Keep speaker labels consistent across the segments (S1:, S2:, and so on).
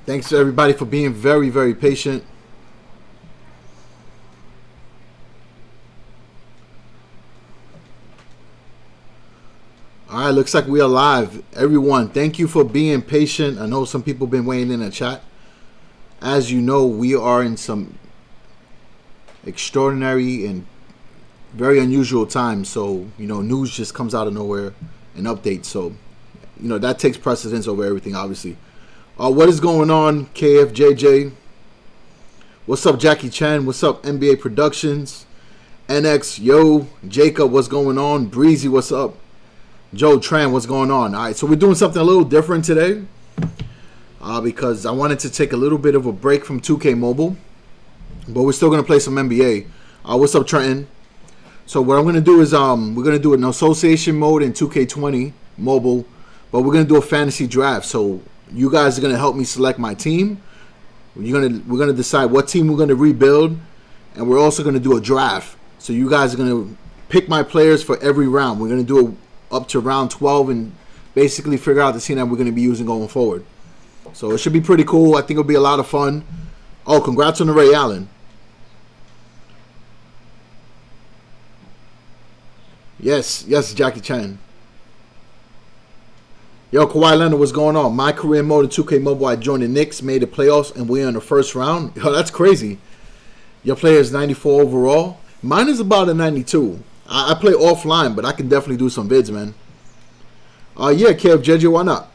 S1: Thanks to everybody for being very, very patient. All right, looks like we are live. Everyone, thank you for being patient. I know some people have been waiting in the chat. As you know, we are in some extraordinary and very unusual times. So, news just comes out of nowhere and updates. So, that takes precedence over everything, obviously. What is going on, KFJJ? What's up, Jackie Chan? What's up, NBA Productions? NX, yo, Jacob, what's going on? Breezy, what's up? Joe Tran, what's going on? All right, so we're doing something a little different today because I wanted to take a little bit of a break from 2K Mobile, but we're still going to play some NBA. What's up, Trenton? So what I'm going to do is we're going to do an association mode in 2K20 Mobile, but we're going to do a fantasy draft. So you guys are going to help me select my team. We're going to decide what team we're going to rebuild, and we're also going to do a draft. So you guys are going to pick my players for every round. We're going to do up to round 12 and basically figure out the team that we're going to be using going forward. So it should be pretty cool. I think it'll be a lot of fun. Oh, congrats on the Ray Allen. Yes, Jackie Chan. Yo, Kawhi Leonard, what's going on? My career mode in 2K Mobile, I joined the Knicks, made the playoffs, and we're in the first round. Yo, that's crazy. Your player is 94 overall. Mine is about a 92. I play offline, but I can definitely do some vids, man. Yeah, Kev, JJ, why not?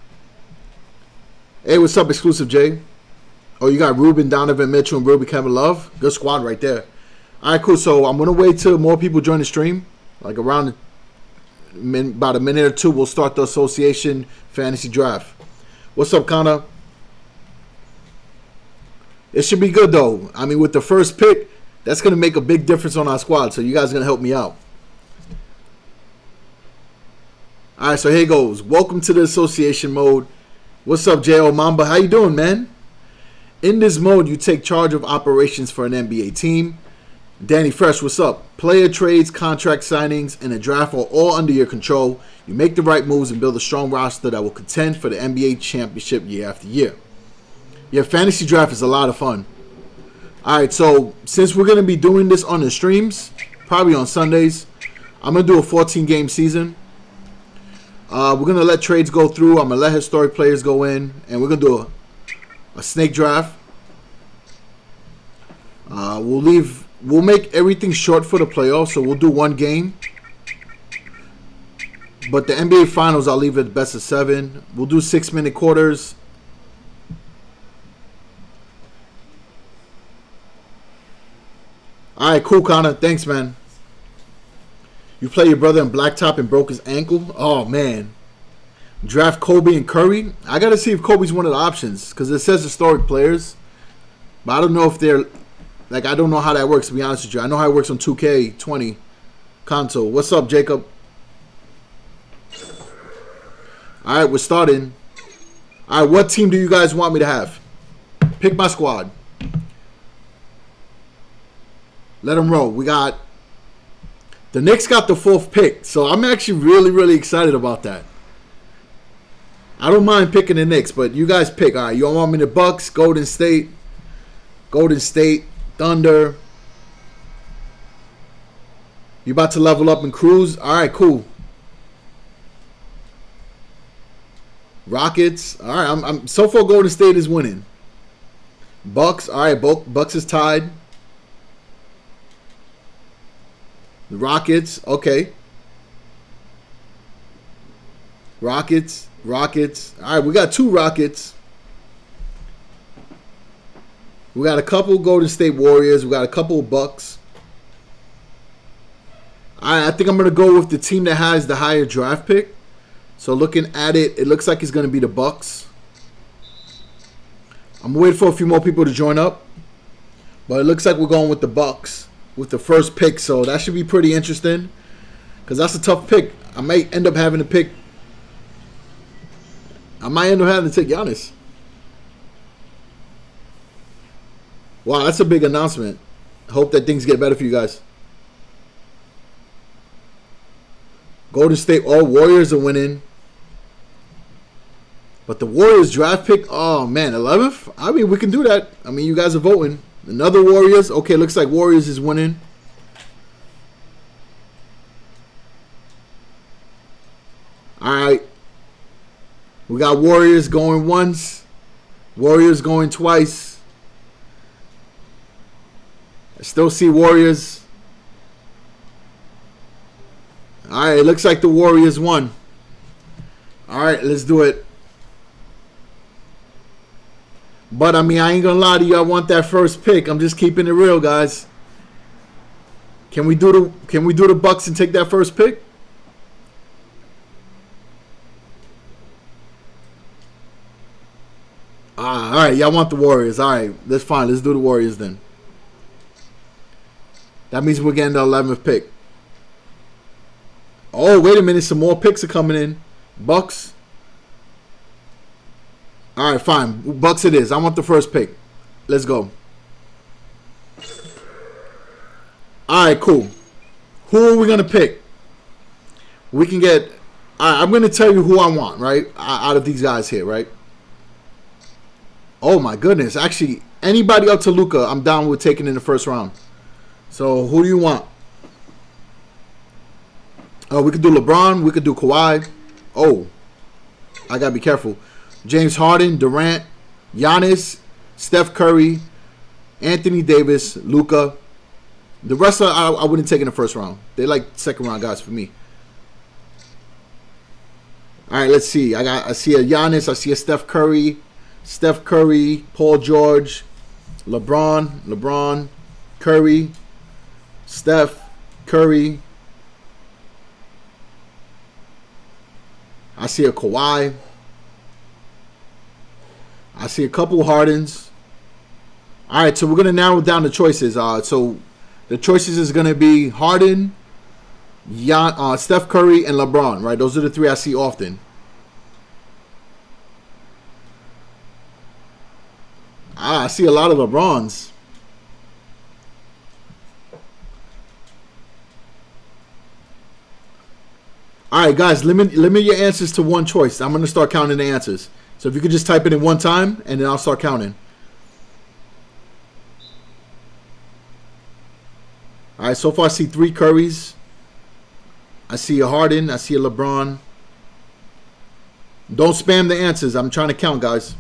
S1: Hey, what's up, Exclusive J? Oh, you got Ruben, Donovan Mitchell, and Ruby Kevin Love. Good squad right there. All right, cool. So I'm going to wait till more people join the stream. Like around about a minute or two, we'll start the association fantasy draft. What's up, Connor? It should be good, though. I mean, with the first pick, that's going to make a big difference on our squad. So you guys are going to help me out. All right, so here goes. Welcome to the association mode. What's up, J.O. Mamba? How you doing, man? In this mode, you take charge of operations for an NBA team. Danny Fresh, what's up? Player trades, contract signings, and a draft are all under your control. You make the right moves and build a strong roster that will contend for the NBA championship year after year. Your fantasy draft is a lot of fun. All right, so since we're going to be doing this on the streams, probably on Sundays, I'm going to do a 14-game season. We're going to let trades go through. I'm going to let historic players go in. And we're going to do a snake draft. We'll make everything short for the playoffs. So we'll do one game. But the NBA Finals, I'll leave it best of 7. We'll do 6-minute quarters. All right, cool, Connor. Thanks, man. You play your brother in blacktop and broke his ankle? Oh, man. Draft Kobe and Curry? I got to see if Kobe's one of the options because it says historic players. But I don't know if they're... Like, I don't know how that works, to be honest with you. I know how it works on 2K20 console. What's up, Jacob? All right, we're starting. All right, what team do you guys want me to have? Pick my squad. Let them roll. We got... The Knicks got the 4th pick, so I'm actually really, really excited about that. I don't mind picking the Knicks, but you guys pick. All right, you want me the Bucks, Golden State, Thunder. You about to level up and cruise? All right, cool. Rockets. All right, I'm so far Golden State is winning. Bucks. All right, Bucks is tied. The Rockets, okay. Rockets. All right, we got 2 Rockets. We got a couple Golden State Warriors. We got a couple Bucks. All right, I think I'm going to go with the team that has the higher draft pick. So looking at it, it looks like it's going to be the Bucks. I'm waiting for a few more people to join up. But it looks like we're going with the Bucks with the first pick, so that should be pretty interesting because that's a tough pick. I might end up having to take Giannis. Wow, that's a big announcement. Hope that things get better for you guys. Golden State, all Warriors are winning. But the Warriors draft pick, oh man, 11th? I mean, we can do that. I mean, you guys are voting. Another Warriors. Okay, looks like Warriors is winning. Alright. We got Warriors going once. Warriors going twice. I still see Warriors. Alright, it looks like the Warriors won. Alright, let's do it. But, I mean, I ain't gonna lie to you. I want that first pick. I'm just keeping it real, guys. Can we do the Bucks and take that first pick? All right, y'all want the Warriors. All right, that's fine. Let's do the Warriors then. That means we're getting the 11th pick. Oh, wait a minute. Some more picks are coming in. Bucks. All right, fine. Bucks it is. I want the first pick. Let's go. All right, cool. Who are we going to pick? We can get... All right, I'm going to tell you who I want, right? Out of these guys here, right? Oh, my goodness. Actually, anybody up to Luka, I'm down with taking in the first round. So, who do you want? We could do LeBron. We could do Kawhi. Oh, I got to be careful. James Harden, Durant, Giannis, Steph Curry, Anthony Davis, Luka. The rest of I wouldn't take in the first round. They're like second round guys for me. All right, let's see. I see a Giannis. I see a Steph Curry, Paul George, LeBron, Curry, Steph, Curry. I see a Kawhi. I see a couple Hardens. All right, so we're going to narrow down the choices. So the choices is going to be Harden, Steph Curry, and LeBron, right? Those are the three I see often. I see a lot of LeBrons. All right, guys, limit your answers to one choice. I'm going to start counting the answers. So if you could just type it in one time, and then I'll start counting. All right, so far I see 3 Currys. I see a Harden. I see a LeBron. Don't spam the answers. I'm trying to count, guys.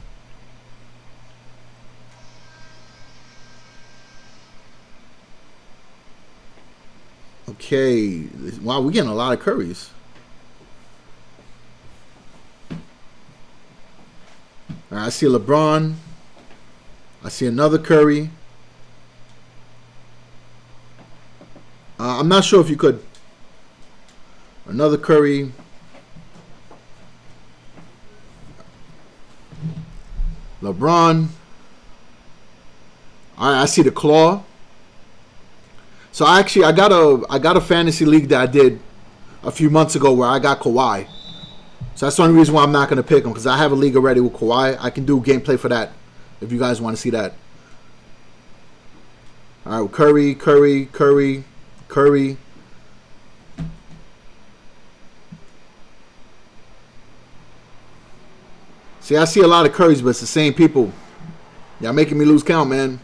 S1: Okay. Wow, we're getting a lot of Currys. All right, I see a LeBron. I see another Curry. I'm not sure if you could. Another Curry. LeBron. All right, I see the Claw. So I got a fantasy league that I did a few months ago where I got Kawhi. So that's the only reason why I'm not going to pick him, because I have a league already with Kawhi. I can do gameplay for that if you guys want to see that. All right, Curry. See, I see a lot of Currys, but it's the same people. Y'all making me lose count, man.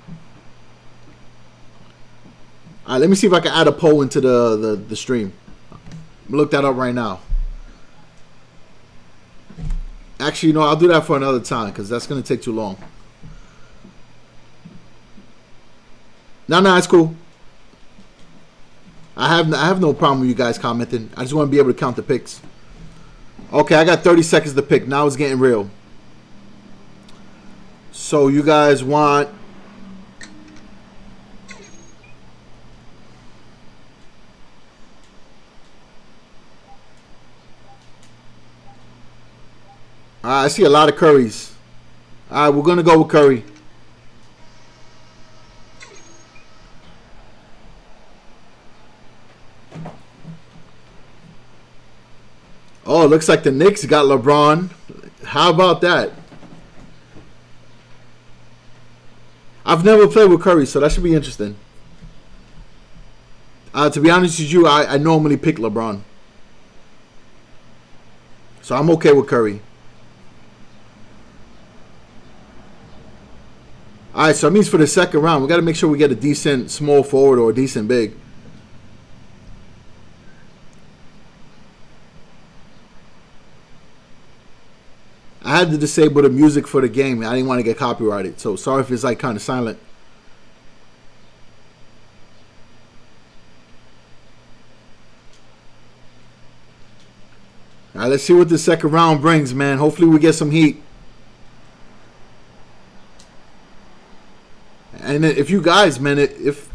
S1: All right, let me see if I can add a poll into the stream. I'm going to look that up right now. Actually, no, I'll do that for another time because that's going to take too long. No, it's cool. I have no problem with you guys commenting. I just want to be able to count the picks. Okay, I got 30 seconds to pick. Now it's getting real. So you guys want... I see a lot of Currys. All right, we're going to go with Curry. Oh, it looks like the Knicks got LeBron. How about that? I've never played with Curry, so that should be interesting. To be honest with you, I normally pick LeBron. So I'm okay with Curry. All right, so that means for the second round, we got to make sure we get a decent small forward or a decent big. I had to disable the music for the game. I didn't want to get copyrighted, so sorry if it's like kind of silent. All right, let's see what the second round brings, man. Hopefully we get some heat. And if you guys, man, if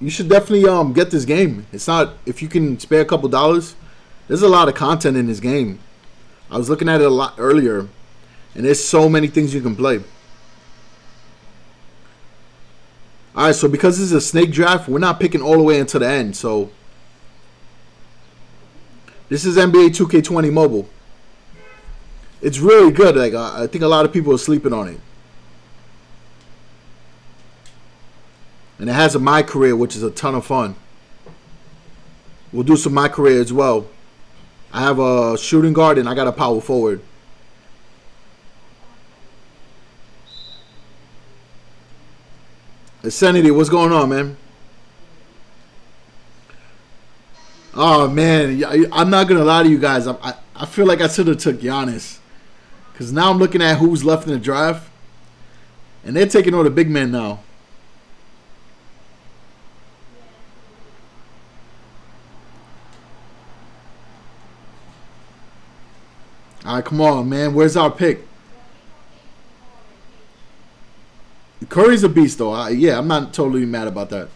S1: you should definitely get this game. It's not, if you can spare a couple dollars, there's a lot of content in this game. I was looking at it a lot earlier, and there's so many things you can play. All right, so because this is a snake draft, we're not picking all the way into the end. So this is NBA 2K20 mobile. It's really good. Like I think a lot of people are sleeping on it. And it has a My Career, which is a ton of fun. We'll do some My Career as well. I have a shooting guard and I got a power forward. Insanity, what's going on, man? Oh, man. I'm not going to lie to you guys. I feel like I should have took Giannis. Because now I'm looking at who's left in the draft. And they're taking all the big men now. All right, come on, man. Where's our pick? Curry's a beast, though. Yeah, I'm not totally mad about that.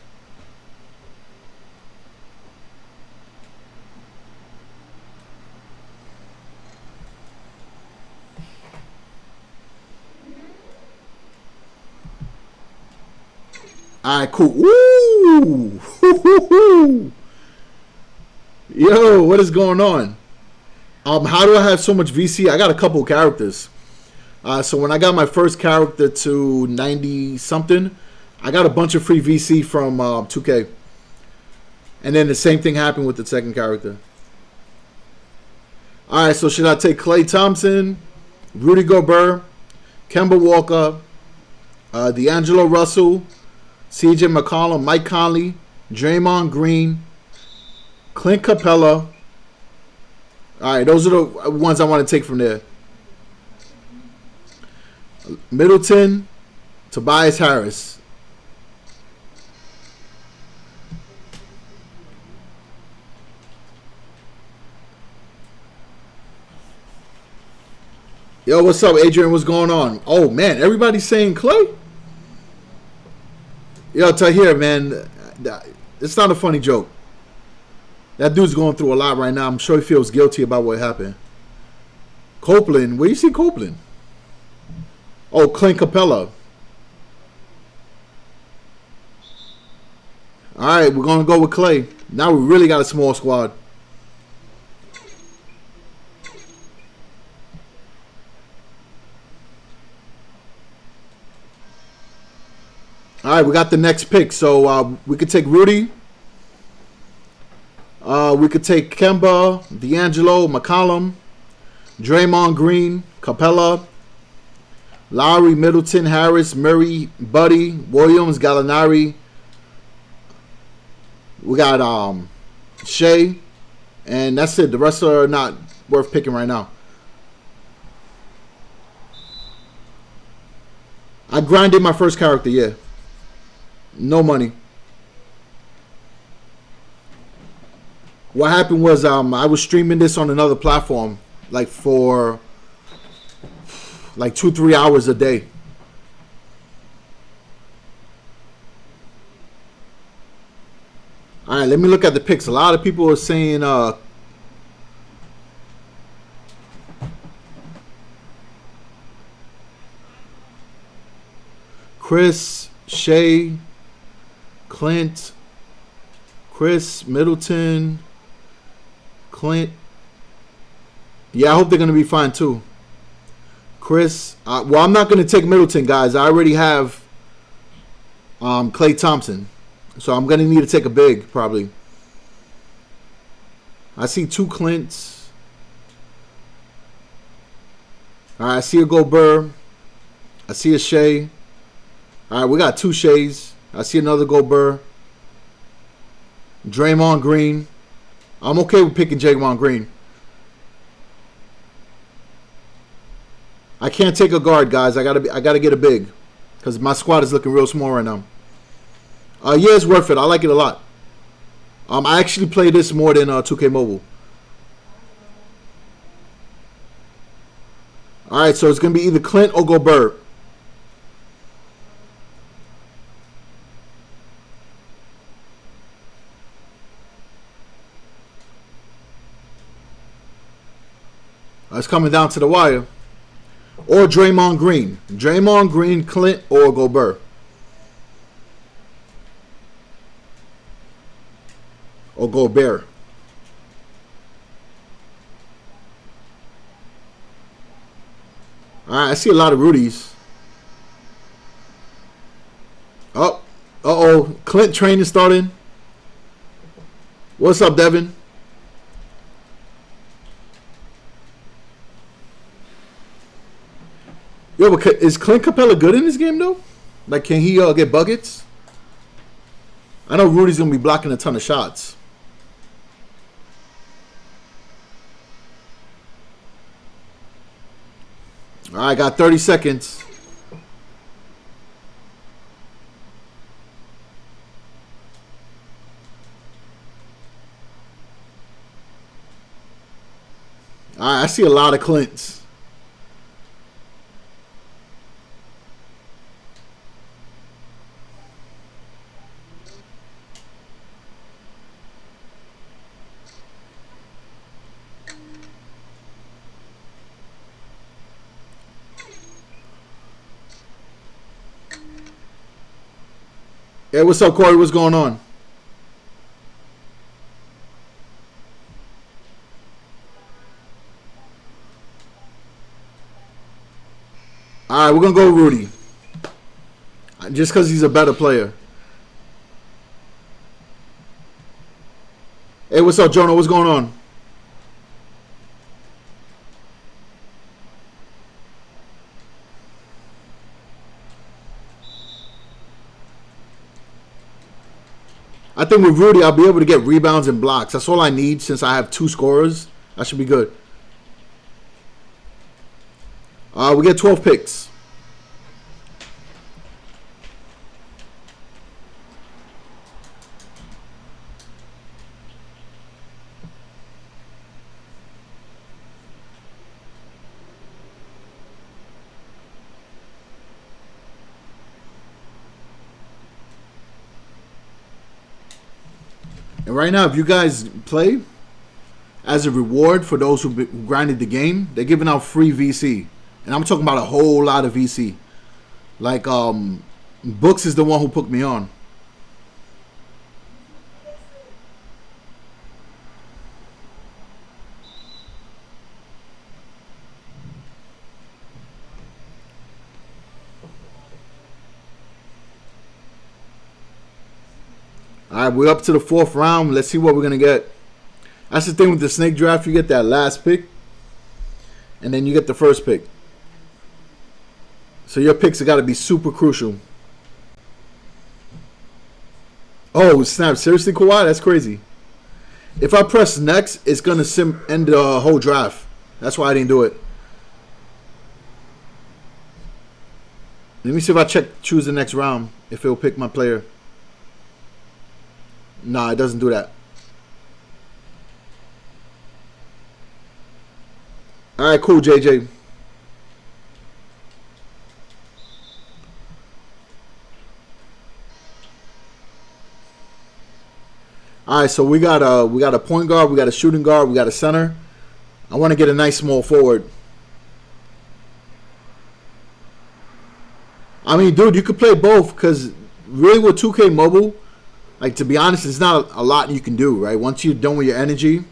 S1: All right, cool. Ooh! Yo, what is going on? How do I have so much VC? I got a couple characters. So when I got my first character to 90 something, I got a bunch of free VC from 2K. And then the same thing happened with the second character. All right, so should I take Klay Thompson, Rudy Gobert, Kemba Walker, D'Angelo Russell, CJ McCollum, Mike Conley, Draymond Green, Clint Capella? All right, those are the ones I want to take from there. Middleton, Tobias Harris. Yo, what's up, Adrian? What's going on? Oh, man, everybody's saying Klay? Yo, Tahir, man, it's not a funny joke. That dude's going through a lot right now. I'm sure he feels guilty about what happened. Copeland. Where you see Copeland? Oh, Clint Capella. All right, we're going to go with Klay. Now we really got a small squad. All right, we got the next pick. So we could take Rudy. We could take Kemba, D'Angelo, McCollum, Draymond Green, Capella, Lowry, Middleton, Harris, Murray, Buddy, Williams, Gallinari. We got Shea, and that's it. The rest are not worth picking right now. I grinded my first character, yeah. No money. What happened was I was streaming this on another platform like for like 2-3 hours a day. All right, let me look at the picks. A lot of people are saying Chris, Shea, Clint, Chris, Middleton, Clint. Yeah, I hope they're going to be fine too. Chris. Well, I'm not going to take Middleton, guys. I already have Klay Thompson. So I'm going to need to take a big, probably. I see 2 Clints. All right, I see a Gobert. I see a Shea. All right, we got two shades. I see another Gobert. Draymond Green. I'm okay with picking Draymond Green. I can't take a guard, guys. I gotta get a big, because my squad is looking real small right now. Yeah, it's worth it. I like it a lot. I actually play this more than 2K Mobile. All right, so it's gonna be either Clint or Gobert. It's coming down to the wire. Or Draymond Green. Draymond Green, Clint, or Gobert. Or Gobert. Alright, I see a lot of Rudies. Oh. Uh-oh. Clint training starting. What's up, Devin? Yo, but is Clint Capella good in this game, though? Like, can he get buckets? I know Rudy's going to be blocking a ton of shots. All right, got 30 seconds. All right, I see a lot of Clints. Hey, what's up, Corey? What's going on? All right, we're going to go Rudy. Just because he's a better player. Hey, what's up, Jonah? What's going on? I think with Rudy, I'll be able to get rebounds and blocks. That's all I need since I have two scorers. I should be good. We get 12 picks. And right now, if you guys play, as a reward for those who grinded the game, they're giving out free VC. And I'm talking about a whole lot of VC. Like, Books is the one who put me on. All right, we're up to the 4th round. Let's see what we're going to get. That's the thing with the snake draft. You get that last pick, and then you get the first pick. So your picks have got to be super crucial. Oh, snap. Seriously, Kawhi? That's crazy. If I press next, it's going to end the whole draft. That's why I didn't do it. Let me see if I choose the next round, if it'll pick my player. Nah, it doesn't do that. All right, cool, JJ. All right, so we got a point guard, we got a shooting guard, we got a center. I want to get a nice small forward. I mean, dude, you could play both because really with 2K Mobile, like, to be honest, there's not a lot you can do, right? Once you're done with your energy,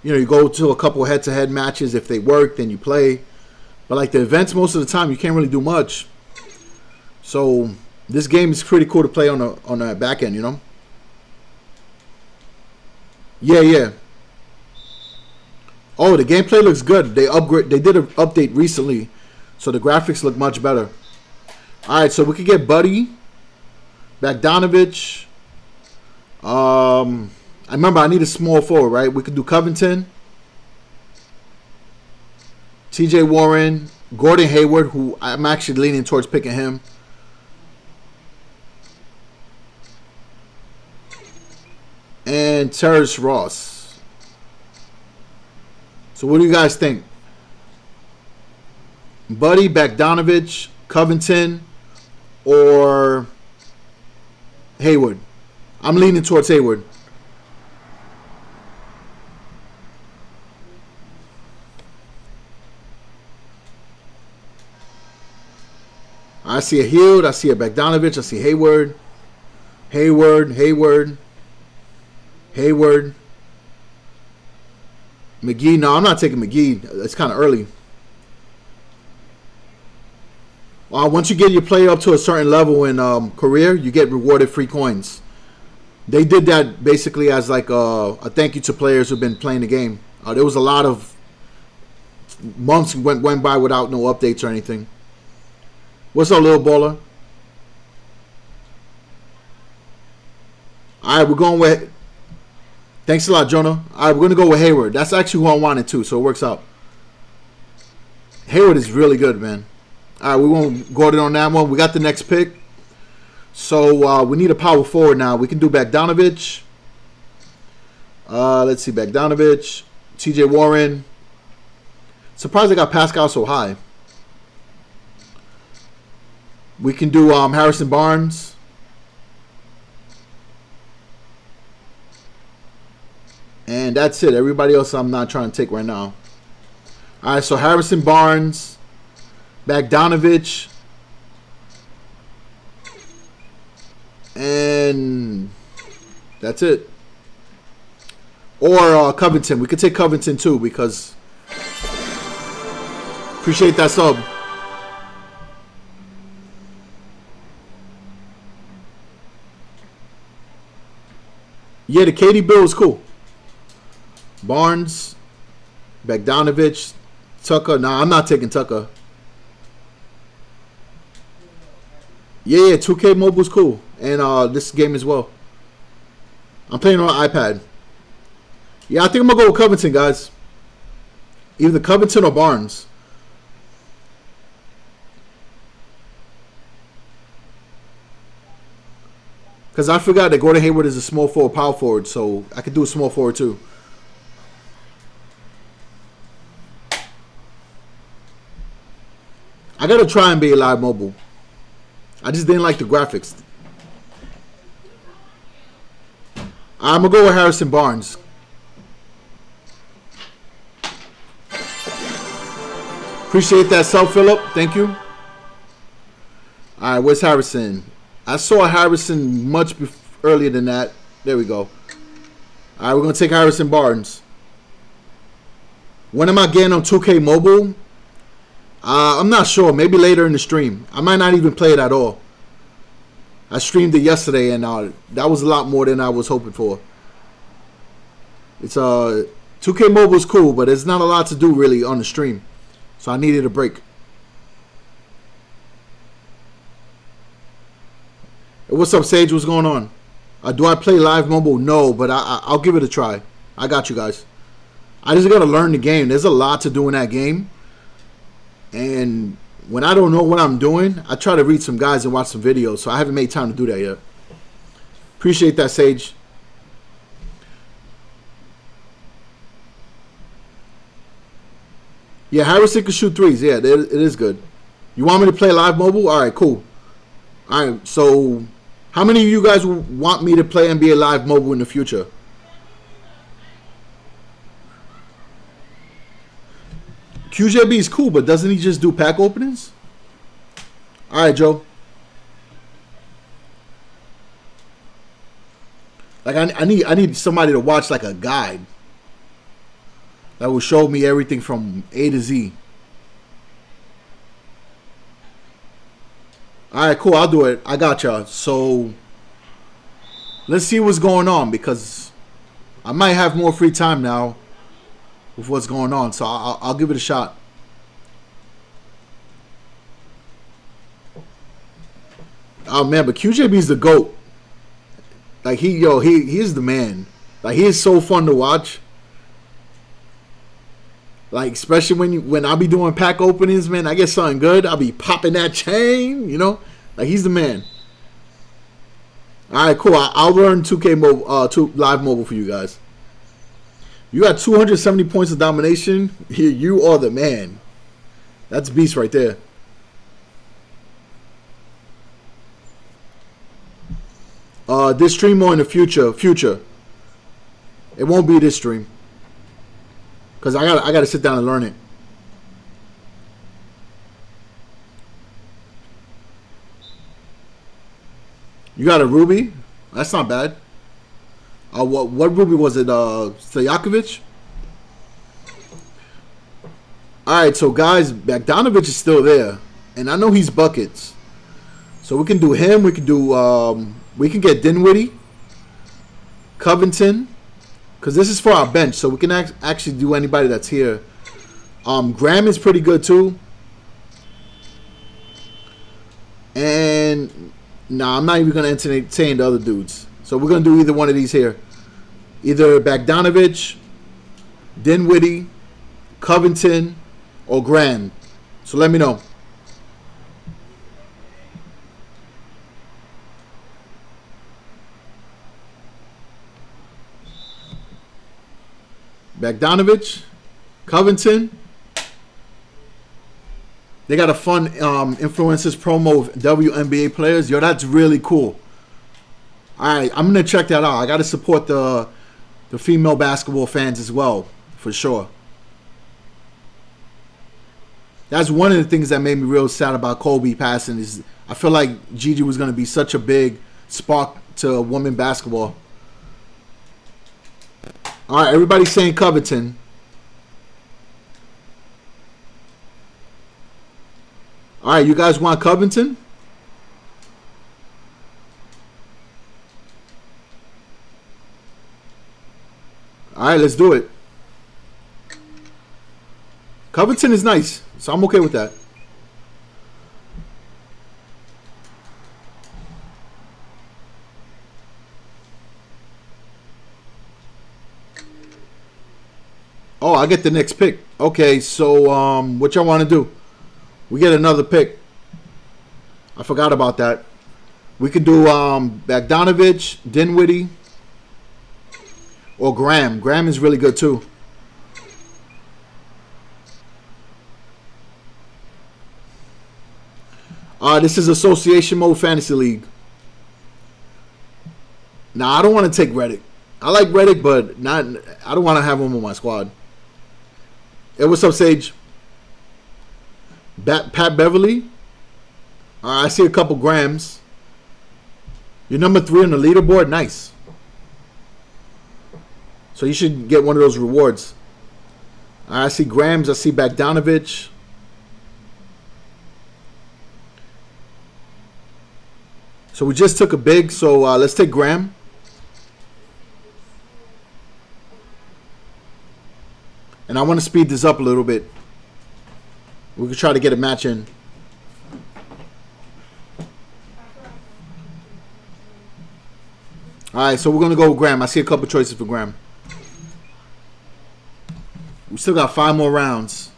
S1: you know, you go to a couple head-to-head matches. If they work, then you play. But, like, the events, most of the time, you can't really do much. So, this game is pretty cool to play on the back end, you know? Yeah. Oh, the gameplay looks good. They did an update recently, so the graphics look much better. All right, so we could get Buddy, Bogdanovich. I remember I need a small forward, right? We could do Covington, T.J. Warren, Gordon Hayward, who I'm actually leaning towards picking him. And Terrence Ross. So what do you guys think? Buddy, Bogdanovich, Covington, or Hayward? I'm leaning towards Hayward. I see a Hield, I see a Bogdanovich, I see Hayward. Hayward. McGee, no, I'm not taking McGee. It's kind of early. Once you get your player up to a certain level in career, you get rewarded free coins. They did that basically as like a thank you to players who've been playing the game. There was a lot of months went by without no updates or anything. What's up, little baller? All right, we're going with... Thanks a lot, Jonah. All right, we're going to go with Hayward. That's actually who I wanted too, so it works out. Hayward is really good, man. All right, we're going to go on that one. We got the next pick. So we need a power forward now. We can do Bogdanovich. Let's see, Bogdanovich. T.J. Warren. Surprised I got Pascal so high. We can do Harrison Barnes. And that's it. Everybody else I'm not trying to take right now. All right, so Harrison Barnes, Bogdanovich, and that's it. Or Covington. We could take Covington too because appreciate that sub. Yeah, the KD bill is cool. Barnes, Bogdanovich, Tucker. Nah, I'm not taking Tucker. Yeah, 2K Mobile's cool. And this game as well. I'm playing on iPad. Yeah, I think I'm going to go with Covington, guys. Either Covington or Barnes. Because I forgot that Gordon Hayward is a small forward, power forward. So I could do a small forward too. I gotta try and be a live mobile. I just didn't like the graphics. I'm gonna go with Harrison Barnes. Appreciate that sub, Phillip. Thank you. All right, where's Harrison? I saw Harrison much earlier than that. There we go. All right, we're gonna take Harrison Barnes. When am I getting on 2K Mobile? I'm not sure. Maybe later in the stream. I might not even play it at all. I streamed it yesterday, and that was a lot more than I was hoping for. It's 2K Mobile is cool, but there's not a lot to do really on the stream, so I needed a break. Hey, what's up, Sage? What's going on? Do I play live mobile? No, but I'll give it a try. I got you guys. I just gotta learn the game. There's a lot to do in that game. And when I don't know what I'm doing, I try to read some guys and watch some videos. So I haven't made time to do that yet. Appreciate that, Sage. Yeah, Harrison can shoot threes. Yeah, it is good. You want me to play live mobile? All right, cool. All right, so how many of you guys want me to play NBA Live mobile in the future? QJB is cool, but doesn't he just do pack openings? All right, Joe. Like I need somebody to watch like a guide that will show me everything from A to Z. All right, cool. I'll do it. I got y'all. So let's see what's going on because I might have more free time now with what's going on. So I'll give it a shot. Oh man, but QJB's the GOAT. Like he is the man. Like he is so fun to watch. Like especially when I be doing pack openings, man, I get something good. I'll be popping that chain, you know. Like he's the man. All right, cool. I'll learn 2K mobile, live mobile for you guys. You got 270 points of domination. You are the man. That's beast right there. This stream or in the future. It won't be this stream. Cause I gotta sit down and learn it. You got a Ruby? That's not bad. What Ruby was it? Stojakovic? Alright, so guys, Bogdanovic is still there. And I know he's buckets. So we can do him. We can do we can get Dinwiddie, Covington, because this is for our bench, so we can actually do anybody that's here. Graham is pretty good too. And nah, I'm not even gonna entertain the other dudes. So we're gonna do either one of these here, either Bogdanovic, Dinwiddie, Covington, or Graham. So let me know. Bogdanovic, Covington. They got a fun influencers promo of WNBA players. Yo, that's really cool. All right, I'm gonna check that out. I got to support the female basketball fans as well, for sure. That's one of the things that made me real sad about Kobe passing. Is I feel like Gigi was gonna be such a big spark to women basketball. All right, everybody's saying Covington. All right, you guys want Covington? All right, let's do it. Covington is nice, so I'm okay with that. Oh, I get the next pick. Okay, so what y'all want to do? We get another pick. I forgot about that. We could do Bogdanovic, Dinwiddie, or Graham. Graham is really good too. This is Association Mode Fantasy League. Now, I don't want to take Reddick. I like Reddick, but not. I don't want to have him on my squad. Hey, what's up, Sage? Pat Beverly. I see a couple Grams. You're number 3 on the leaderboard. Nice. So you should get one of those rewards. I see Grams. I see Bogdanovic. So we just took a big. So let's take Graham. And I want to speed this up a little bit. We could try to get a match in. Alright, so we're going to go with Graham. I see a couple choices for Graham. We still got 5 more rounds.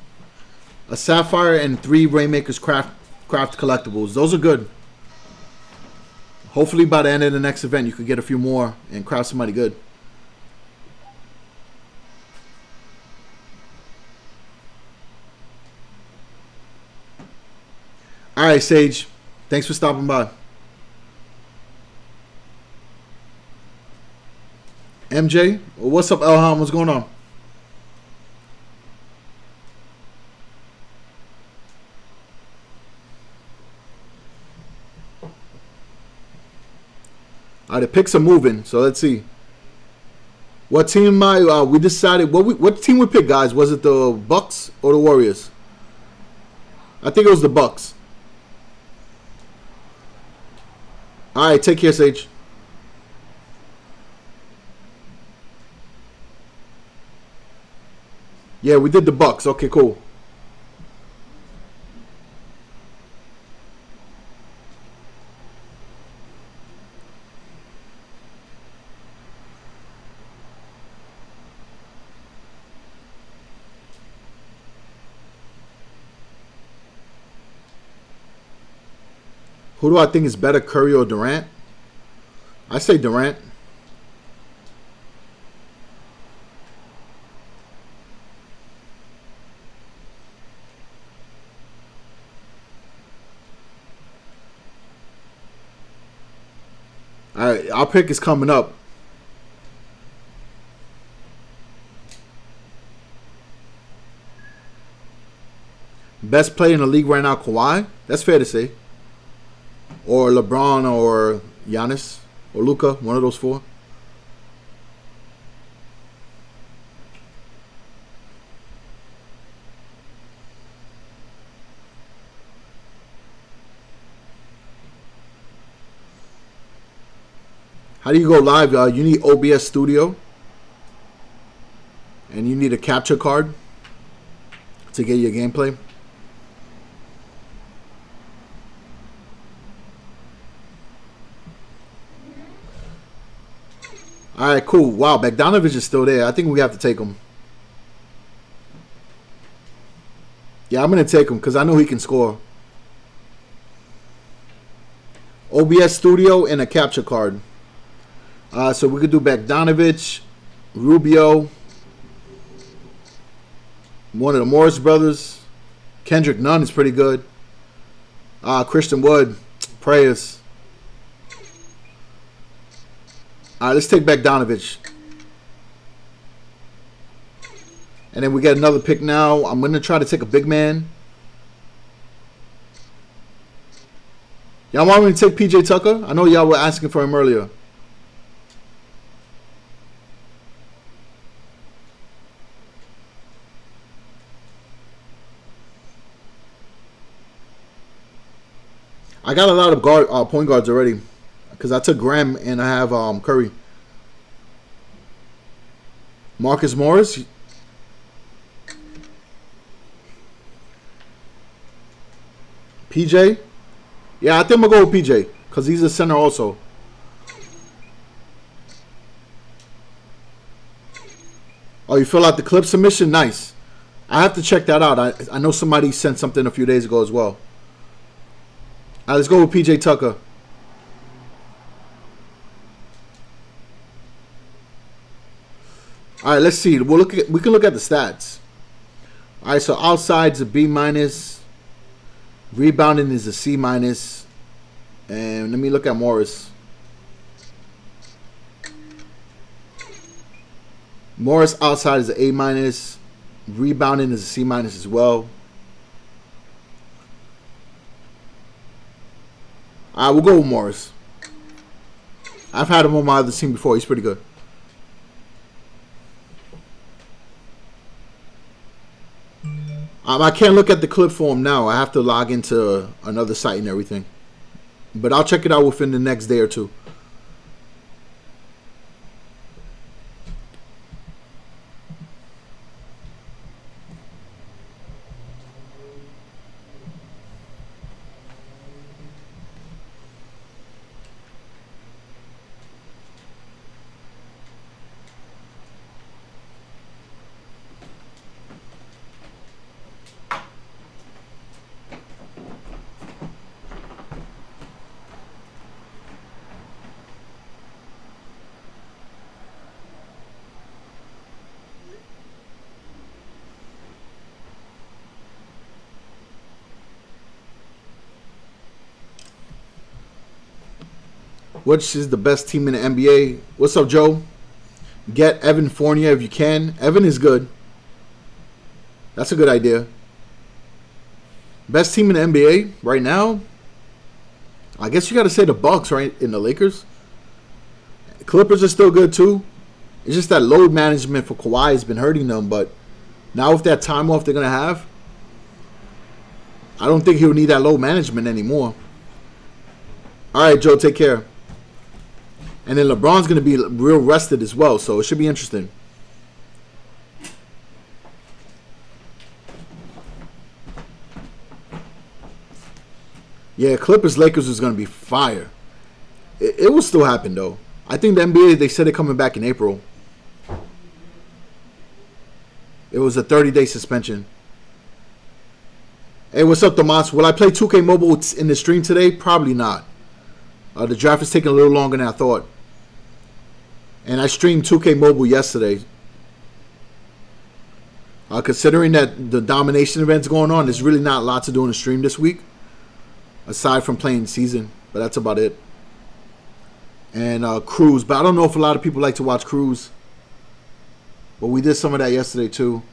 S1: A Sapphire and 3 Rainmakers Craft collectibles. Those are good. Hopefully by the end of the next event you could get a few more and craft somebody good. All right, Sage. Thanks for stopping by. MJ, what's up, Elham? What's going on? All right, the picks are moving, so let's see. What team we decided? What team we picked, guys? Was it the Bucks or the Warriors? I think it was the Bucks. All right, take care, Sage. Yeah, we did the Bucks. Okay, cool. Who do I think is better, Curry or Durant? I say Durant. All right, our pick is coming up. Best player in the league right now, Kawhi. That's fair to say. Or LeBron or Giannis or Luka, one of those four. How do you go live? You need OBS Studio. And you need a capture card to get your gameplay. All right, cool. Wow, Bogdanovich is still there. I think we have to take him. Yeah, I'm going to take him because I know he can score. OBS Studio and a capture card. So we could do Bogdanovich, Rubio, one of the Morris brothers. Kendrick Nunn is pretty good. Christian Wood, prayers. All right, let's take Bogdanovich. And then we get another pick now. I'm going to try to take a big man. Y'all want me to take PJ Tucker? I know y'all were asking for him earlier. I got a lot of point guards already. Because I took Graham and I have Curry. Marcus Morris. PJ. Yeah, I think I'm going to go with PJ. Because he's a center also. Oh, you fill out the clip submission? Nice. I have to check that out. I know somebody sent something a few days ago as well. All right, let's go with PJ Tucker. All right, let's see. We can look at the stats. All right, so outside's a B minus. Rebounding is a C minus. And let me look at Morris. Morris outside is an A minus. Rebounding is a C minus as well. All right, we'll go with Morris. I've had him on my other team before. He's pretty good. I can't look at the clip form now. I have to log into another site and everything. But I'll check it out within the next day or two. Which is the best team in the NBA? What's up, Joe? Get Evan Fournier if you can. Evan is good. That's a good idea. Best team in the NBA right now? I guess you got to say the Bucks, right? In the Lakers. Clippers are still good, too. It's just that load management for Kawhi has been hurting them. But now with that time off they're going to have, I don't think he'll need that load management anymore. All right, Joe, take care. And then LeBron's going to be real rested as well, so it should be interesting. Yeah, Clippers-Lakers is going to be fire. It will still happen, though. I think the NBA, they said they're coming back in April. It was a 30-day suspension. Hey, what's up, Tomas? Will I play 2K Mobile in the stream today? Probably not. The draft is taking a little longer than I thought. And I streamed 2K Mobile yesterday. Considering that the domination event's going on, there's really not a lot to do in the stream this week. Aside from playing season. But that's about it. And Cruise. But I don't know if a lot of people like to watch Cruise. But we did some of that yesterday too.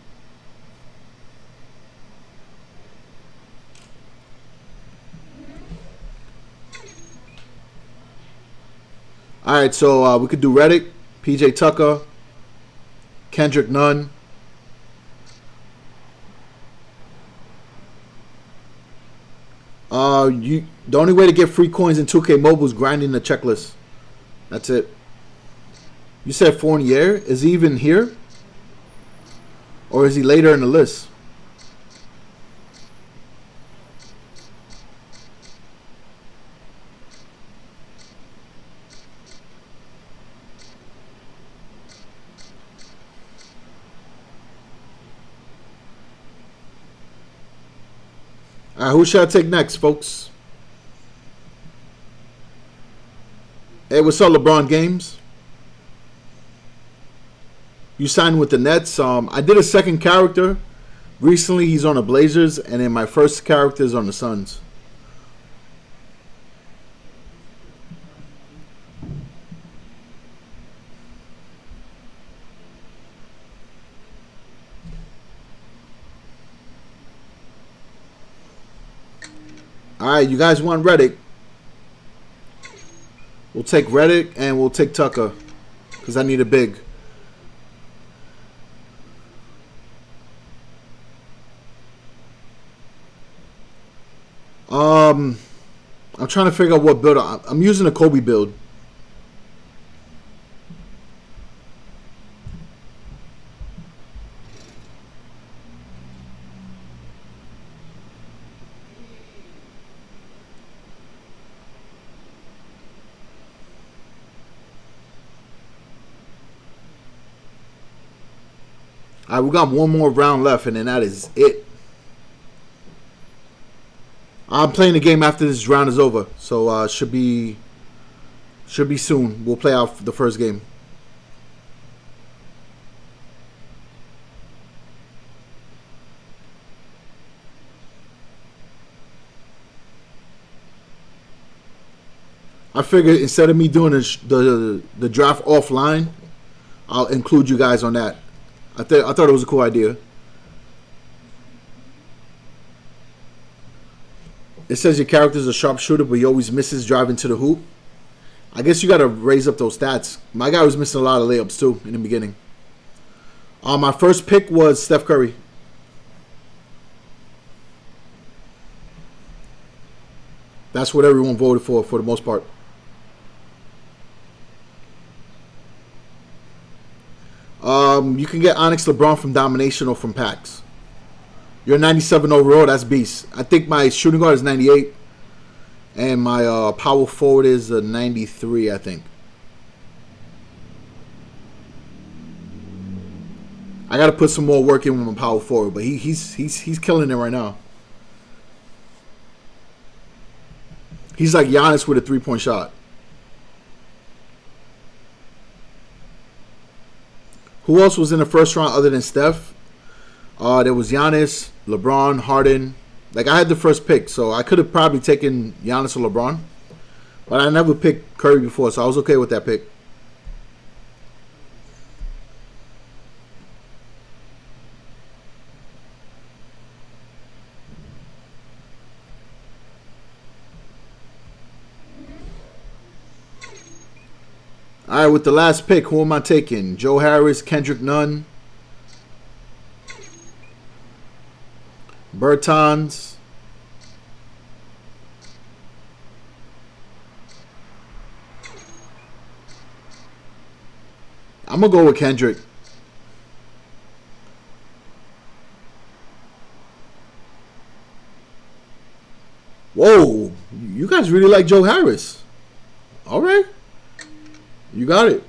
S1: Alright, so we could do Reddick, PJ Tucker, Kendrick Nunn. The only way to get free coins in 2K Mobile is grinding the checklist. That's it. You said Fournier? Is he even here? Or is he later in the list? All right, who should I take next, folks? Hey, what's up, LeBron Games? You signed with the Nets. I did a second character. Recently, he's on the Blazers, and then my first character is on the Suns. All right, you guys want Reddick? We'll take Reddick and we'll take Tucker because I need a big. I'm trying to figure out what build. I'm using a Kobe build. All right, we got one more round left, and then that is it. I'm playing the game after this round is over, so should be soon. We'll play out the first game. I figured instead of me doing the draft offline, I'll include you guys on that. I thought it was a cool idea. It says your character's a sharpshooter, but he always misses driving to the hoop. I guess you got to raise up those stats. My guy was missing a lot of layups too in the beginning. My first pick was Steph Curry. That's what everyone voted for the most part. You can get Onyx LeBron from Domination or from packs. You're 97 overall. That's beast. I think my shooting guard is 98. And my power forward is 93, I think. I got to put some more work in with my power forward. But he's killing it right now. He's like Giannis with a three-point shot. Who else was in the first round other than Steph? There was Giannis, LeBron, Harden. Like, I had the first pick, so I could have probably taken Giannis or LeBron. But I never picked Curry before, so I was okay with that pick. All right, with the last pick, who am I taking? Joe Harris, Kendrick Nunn, Bertans. I'm going to go with Kendrick. Whoa, you guys really like Joe Harris. All right. You got it.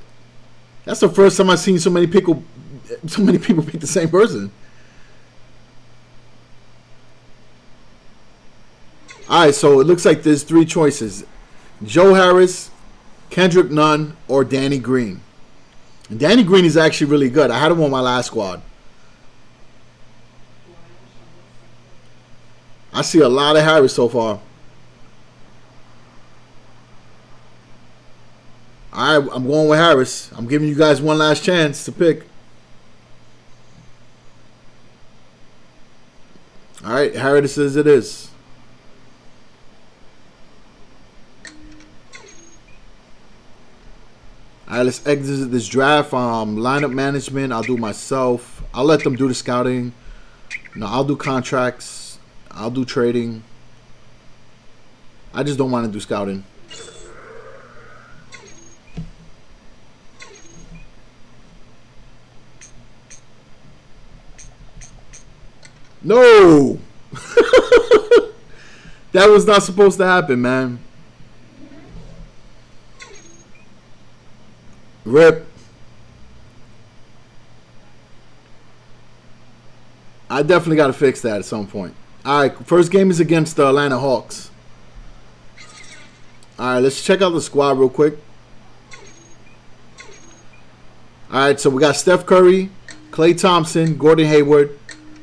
S1: That's the first time I've seen so many people pick the same person. All right, so it looks like there's 3 choices: Joe Harris, Kendrick Nunn, or Danny Green. And Danny Green is actually really good. I had him on my last squad. I see a lot of Harris so far. All right, I'm going with Harris. I'm giving you guys one last chance to pick. All right, Harris says it is. All right, let's exit this draft. Lineup management, I'll do myself. I'll let them do the scouting. No, I'll do contracts. I'll do trading. I just don't want to do scouting. No! That was not supposed to happen, man. Rip. I definitely got to fix that at some point. All right, first game is against the Atlanta Hawks. All right, let's check out the squad real quick. All right, so we got Steph Curry, Klay Thompson, Gordon Hayward,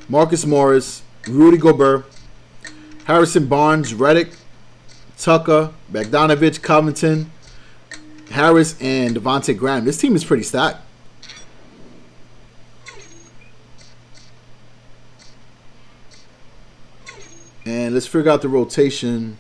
S1: Marcus Morris, Rudy Gobert, Harrison Barnes, Redick, Tucker, Bogdanovich, Covington, Harris, and Devontae Graham. This team is pretty stacked. And let's figure out the rotation.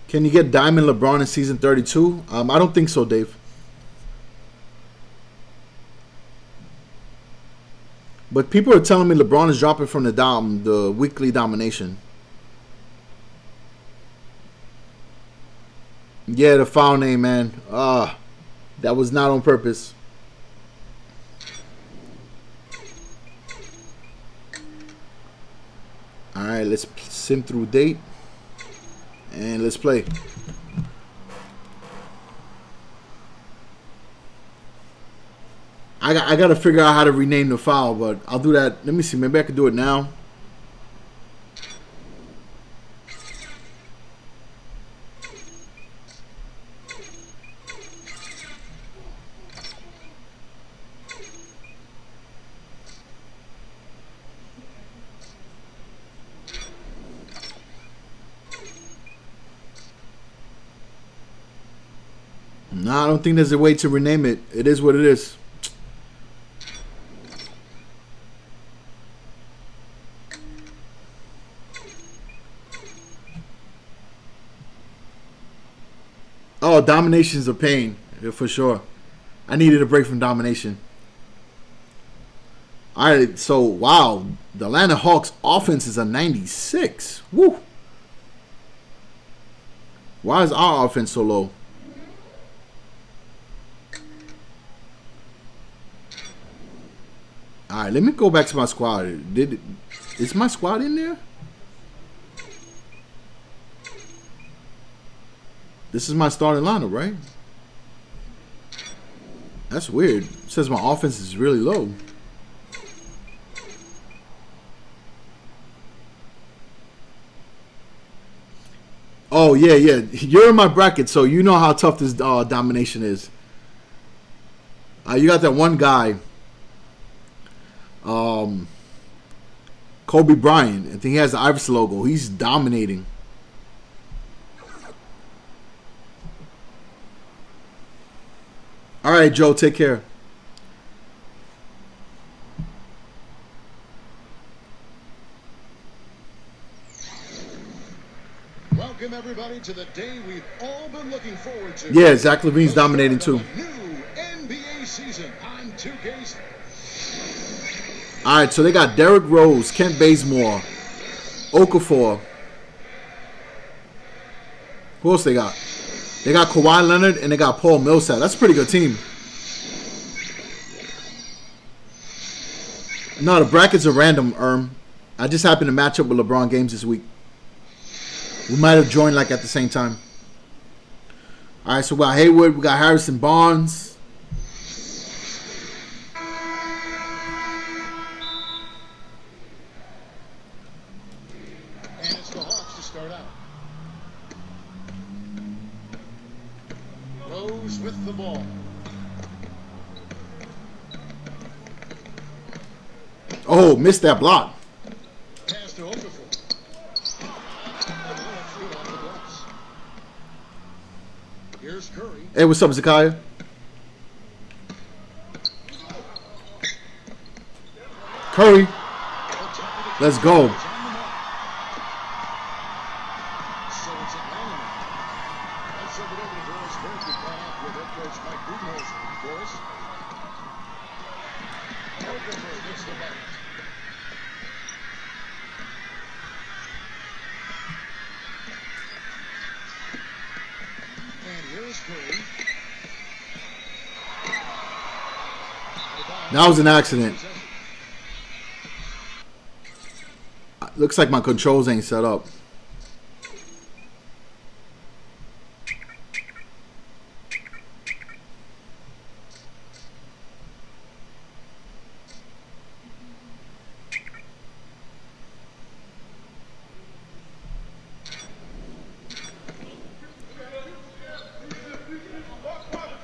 S1: Can you get Diamond LeBron in season 32? I don't think so, Dave. But people are telling me LeBron is dropping from the weekly domination. Yeah, the foul name, man. That was not on purpose. All right, let's sim through date. And let's play. I got to figure out how to rename the file, but I'll do that. Let me see. Maybe I can do it now. No, I don't think there's a way to rename it. It is what it is. Oh, domination's a pain, yeah, for sure. I needed a break from domination. All right, so wow, the Atlanta Hawks offense is a 96. Woo. Why is our offense so low? All right, let me go back to my squad. Is my squad in there? This is my starting lineup, right? That's weird. It says my offense is really low. Oh, yeah. You're in my bracket, so you know how tough this domination is. You got that one guy, Kobe Bryant. I think he has the Iverson logo. He's dominating. All right, Joe, take care.
S2: Welcome everybody to the day we've all been looking forward to.
S1: Yeah, Zach LaVine's dominating too.
S2: New NBA season on 2K.
S1: All right, so they got Derrick Rose, Kent Bazemore, Okafor. Who else they got? They got Kawhi Leonard and they got Paul Millsap. That's a pretty good team. No, the brackets are random, I just happened to match up with LeBron games this week. We might have joined like at the same time. All right, so we got Hayward, we got Harrison Barnes.
S2: And it's the Hawks to start out. Rose with the ball.
S1: Oh, missed that block.
S2: Pass to Okafor. Here's Curry.
S1: Hey, what's up, Zakiah? Curry. Let's go.
S2: So it's Atlanta now. Let's send it over to Doris Burke, who caught up with head coach Mike Budenholzer. Doris. Okafor gets the ball. And here's Curry.
S1: That was an accident. Looks like my controls ain't set up.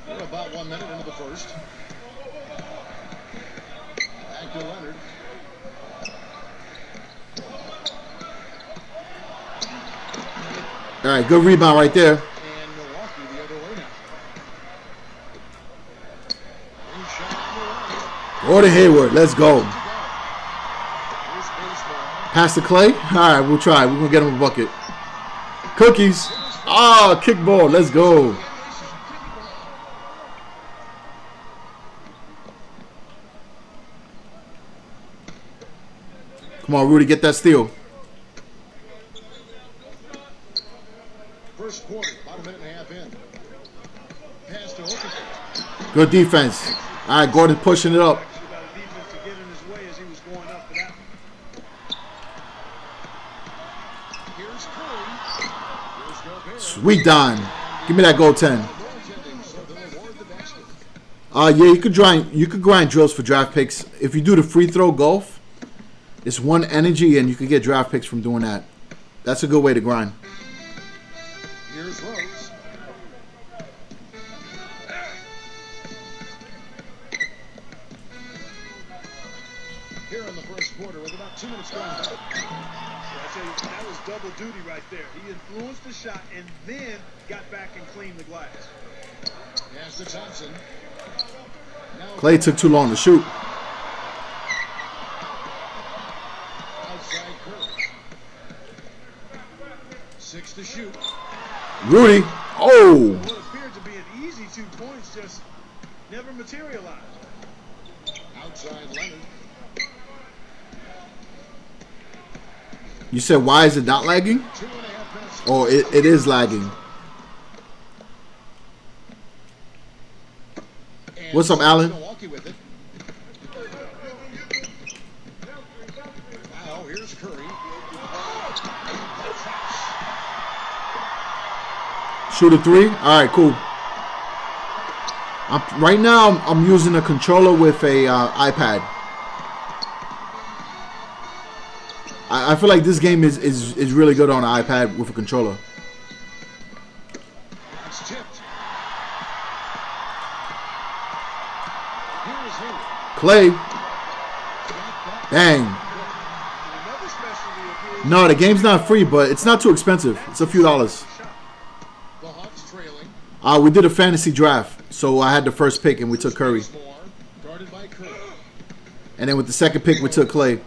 S2: We're about 1 minute into the first. Back to Leonard.
S1: All right, good rebound right there.
S2: And Milwaukee the other way now. One shot on the right.
S1: Gordon Hayward, let's go.
S2: Here's baseball.
S1: Pass to Clay. All right, we'll try. We're gonna get him a bucket. Cookies. Ah, kickball. Let's go. Come on, Rudy, get that steal.
S2: First quarter, about a minute and a half in. Pass to Okafor.
S1: Good defense. All right, Gordon pushing it up.
S3: Actually got a defense to get in his way as he was going up for that one.
S2: Here's Curry. Here's Gobert.
S1: Sweet Don. Give me that goaltend.
S2: Goaltending, so they'll award the basket.
S1: Yeah, you could grind drills for draft picks. If you do the free throw golf, it's one energy and you could get draft picks from doing that. That's a good way to grind.
S2: Here's Rose. Here in the first quarter with about 2 minutes going by.
S3: I tell you, that was double duty right there. He influenced the shot and then got back and cleaned the glass.
S2: Pass to Thompson. Now
S1: Clay took too long to shoot.
S2: outside Curry. 6 to shoot.
S1: Rudy. Oh.
S3: What appeared to be an easy 2 points just never materialized.
S2: Outside Leonard.
S1: You said why is it not lagging?
S2: 2.5 minutes.
S1: Oh, it is lagging.
S2: And
S1: What's up, Allen?
S2: Milwaukee with it. Now here's Curry.
S1: Shoot a three. All right, cool. Right now, I'm using a controller with a iPad. I feel like this game is really good on an iPad with a controller.
S2: It's tipped. Here's Hayward.
S1: Clay.
S2: Got that.
S1: Dang.
S3: Another specialty of his.
S1: No, the game's not free, but it's not too expensive. It's a few dollars.
S2: The Hawks trailing.
S1: We did a fantasy draft, so I had the first pick and we took Curry.
S2: More, guarded by Curry.
S1: And then with the second pick, we took Clay.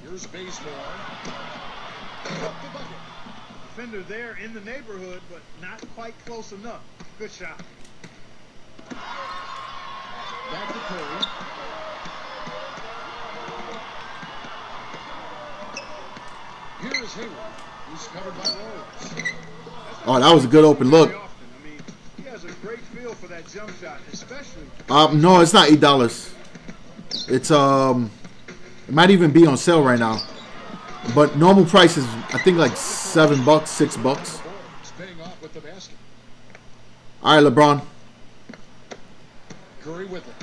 S2: Here's Bazemore. Up the bucket.
S3: Defender there in the neighborhood, but not quite close enough. Good shot.
S2: Back to Curry. Here is Hayward. He's covered by Rose.
S1: Oh, that was a good open look.
S3: I mean, he has a great feel for that jump shot, especially.
S1: No, it's not $8. It's it might even be on sale right now. But normal price is I think like $7, $6.
S2: He's paying off with the basket.
S1: All right, LeBron.
S2: Curry with it.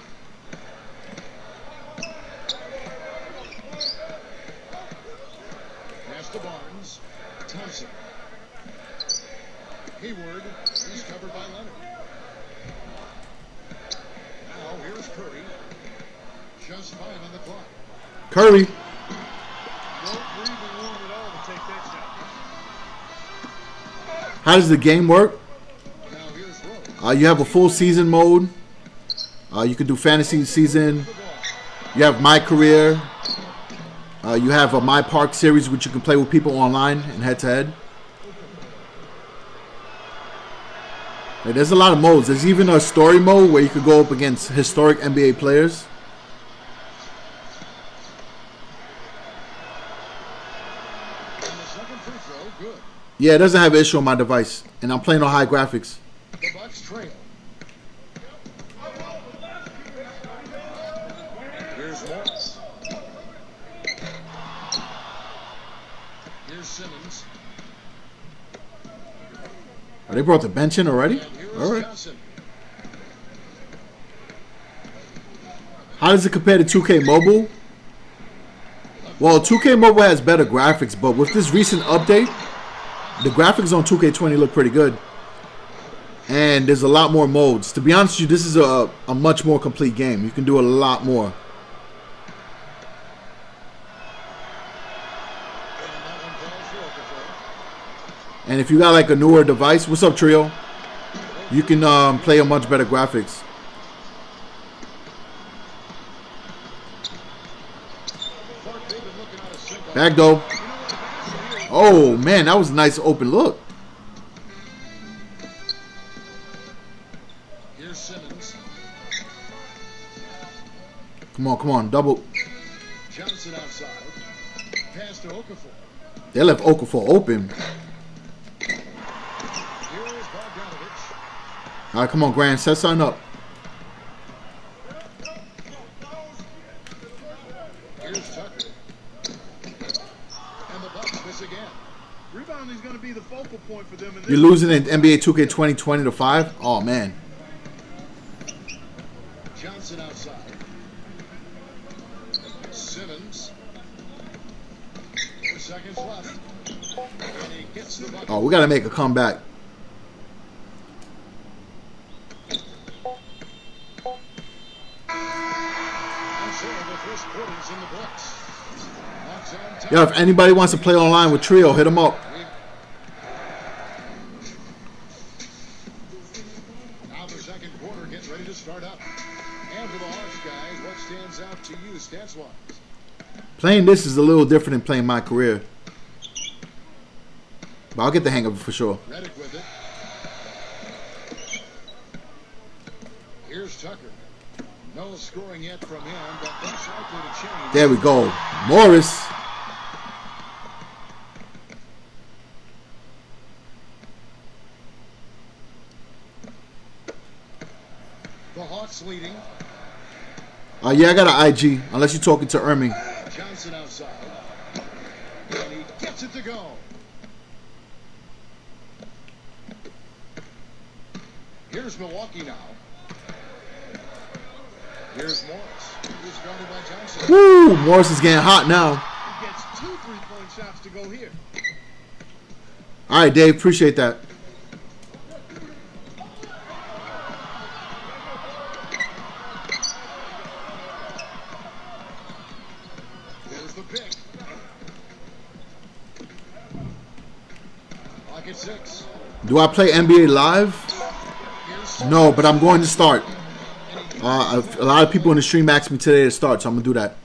S2: Pass to Barnes. Thompson. Hayward. He's covered by Leonard. Now here's Curry. Just 5 on the clock.
S1: Curry.
S3: No breathing room at all to take that shot.
S1: How does the game work?
S2: Now here's Rose.
S1: You have a full season mode. You can do fantasy season. You have my career. You have a my park series, which you can play with people online and head to head. There's a lot of modes. There's even a story mode where you could go up against historic NBA players.
S2: And the second free throw, good.
S1: Yeah, it doesn't have an issue on my device, and I'm playing on high graphics.
S2: The Bucks trail. Here's Morris. Here's Simmons.
S1: Oh, they brought the bench in already?
S2: And here's
S1: All right.
S2: Johnson.
S1: How does it compare to 2K Mobile? Well, 2K Mobile has better graphics, but with this recent update, the graphics on 2K20 look pretty good. And there's a lot more modes. To be honest with you, this is a much more complete game. You can do a lot more.
S2: And that one falls for Okafor.
S1: And if you got like a newer device, what's up, Trio? You can play a much better graphics.
S2: Clark, they've been looking at a single.
S1: Back though. Oh man, that was a nice open look.
S2: Here's Simmons.
S1: Come on, double.
S2: Johnson outside. Pass to Okafor.
S1: They left Okafor open.
S2: Here is Bogdanovich.
S1: All right, come on, Grant, set something up.
S2: Here's Tucker. And the Bucks miss again.
S3: Rebounding is going to be the focal point for them. In this
S1: You're losing in NBA 2K 2020 to 5. Oh man.
S2: Johnson outside. Simmons. 4 seconds left. And he gets the bucket.
S1: Oh, we gotta make a comeback.
S2: And so the first quarter's in the books. Bucks on top.
S1: Yo, if anybody wants to play online with Trio, hit them up.
S2: Now the second quarter getting ready to start up. And for the Hawks guys, what stands out to you stats-wise?
S1: Playing this is a little different than playing my career. But I'll get the hang of it for sure.
S2: Redick with it. Here's Tucker. No scoring yet from him, but that's likely to change.
S1: There we go. Morris.
S2: The Hawks leading.
S1: Yeah, I got an IG, unless you're talking to Erming.
S2: Johnson outside. And he gets it to go. Here's Milwaukee now. Here's Morris. He's guarded by Johnson.
S1: Woo! Morris is getting hot now.
S3: He gets 2 3-point shots to go here.
S1: All right, Dave. Appreciate that.
S2: There's the pick. Clock at 6.
S1: Do I play NBA Live?
S2: Here's
S1: No, but I'm going to start. A lot of people in the stream asked me today to start, so I'm going to do that.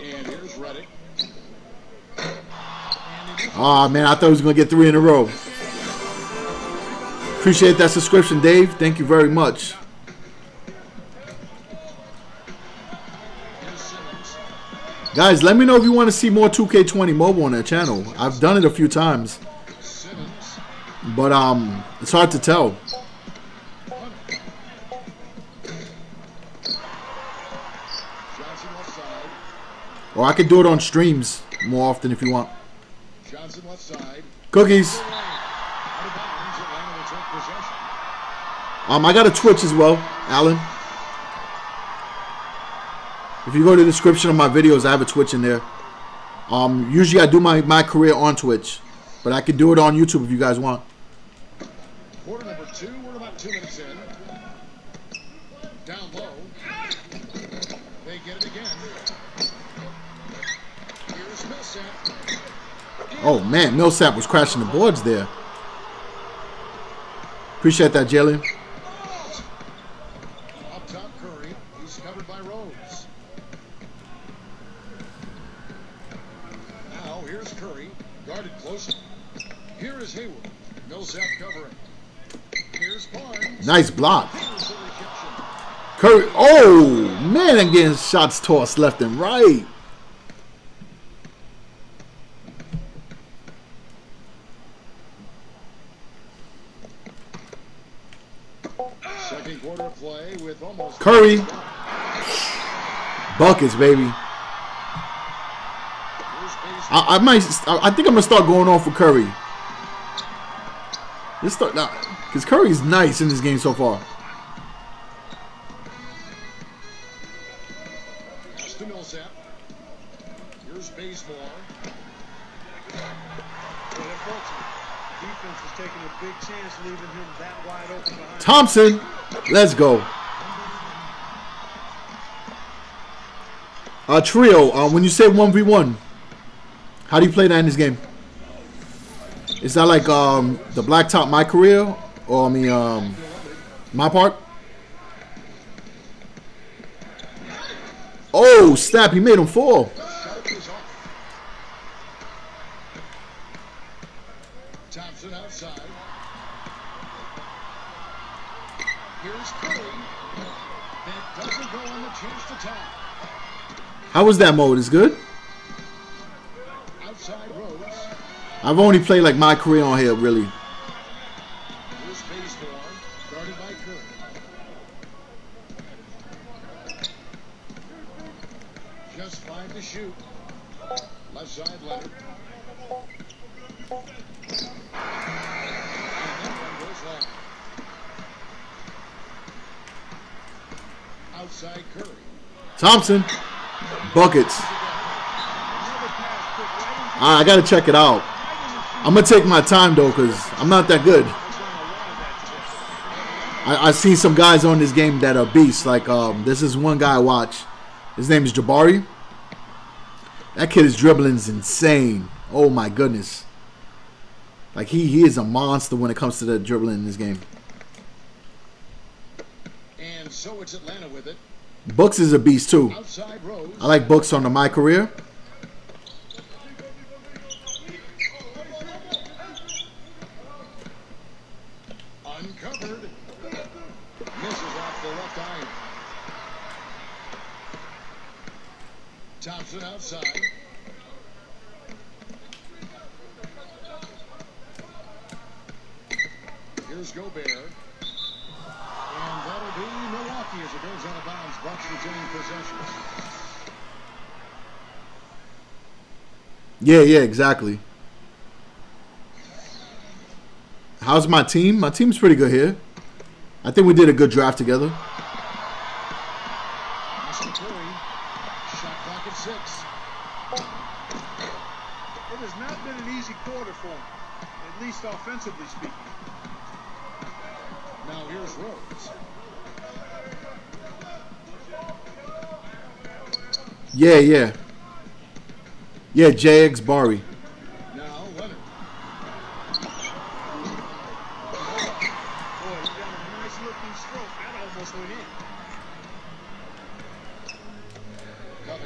S2: And here's Redick.
S1: Oh, man, I thought he was going to get 3 in a row. Appreciate that subscription, Dave. Thank you very much. Guys, let me know if you want to see more 2K20 mobile on that channel. I've done it a few times, but it's hard to tell. Or I could do it on streams more often if you want. Cookies. I got a Twitch as well, Alan. If you go to the description of my videos, I have a Twitch in there. Usually I do my career on Twitch, but I could do it on YouTube if you guys want.
S2: Quarter number 2, we're about 2 minutes in. Down low. They get it again. Here's Millsap.
S1: Oh man, Millsap was crashing the boards there. Appreciate that, Jalen.
S2: Up top, Curry. He's covered by Rose. Now here's Curry, guarded close. Here is Hayward. Millsap covering. Here's Barnes.
S1: Nice block.
S2: Here's the rejection.
S1: Curry. Oh man, I'm getting shots tossed left and right.
S2: Second quarter play with almost
S1: Curry. Buckets, baby. I think I'm gonna start going off for Curry. Let's start now, because Curry's nice in this game so far.
S2: Pass to Millsap. Here's Bazemore.
S3: Defense is taking a big chance, leaving him that wide open behind.
S1: Thompson, let's go. Trio, when you say 1v1, how do you play that in this game? Is that like the blacktop my career, or I mean my part? Oh snap! He made him fall.
S2: Thompson outside. Here's Curry. That doesn't go on the chance to tie.
S1: How was that mode? Is good.
S2: Outside Rose.
S1: I've only played like my career on here, really.
S2: Here's Bazemore, guarded by Curry. Just 5 to shoot. Left side Leonard. And that one goes long. Outside Curry.
S1: Thompson, buckets. I gotta check it out. I'm gonna take my time though, cause I'm not that good. I've seen some guys on this game that are beasts. Like this is one guy I watch. His name is Jabari. That kid is dribbling's insane. Oh my goodness. Like he is a monster when it comes to the dribbling in this game.
S2: And so it's Atlanta with it.
S1: Bucks is a beast too.
S2: Outside Rose.
S1: I like Bucks on my career.
S2: Uncovered. Misses off the left iron. Thompson outside. Here's Gobert. And that'll be Milwaukee as it goes out of bounds. Bucks retaining possession.
S1: Yeah, exactly. How's my team? My team's pretty good here. I think we did a good draft together.
S2: Mr. Curry. Shot clock at 6.
S3: It has not been an easy quarter for him, at least offensively speaking.
S2: Now here's Rose.
S1: Yeah. Yeah, JX Barry.
S2: Now Leonard.
S3: Boy, he got a nice looking stroke. That almost went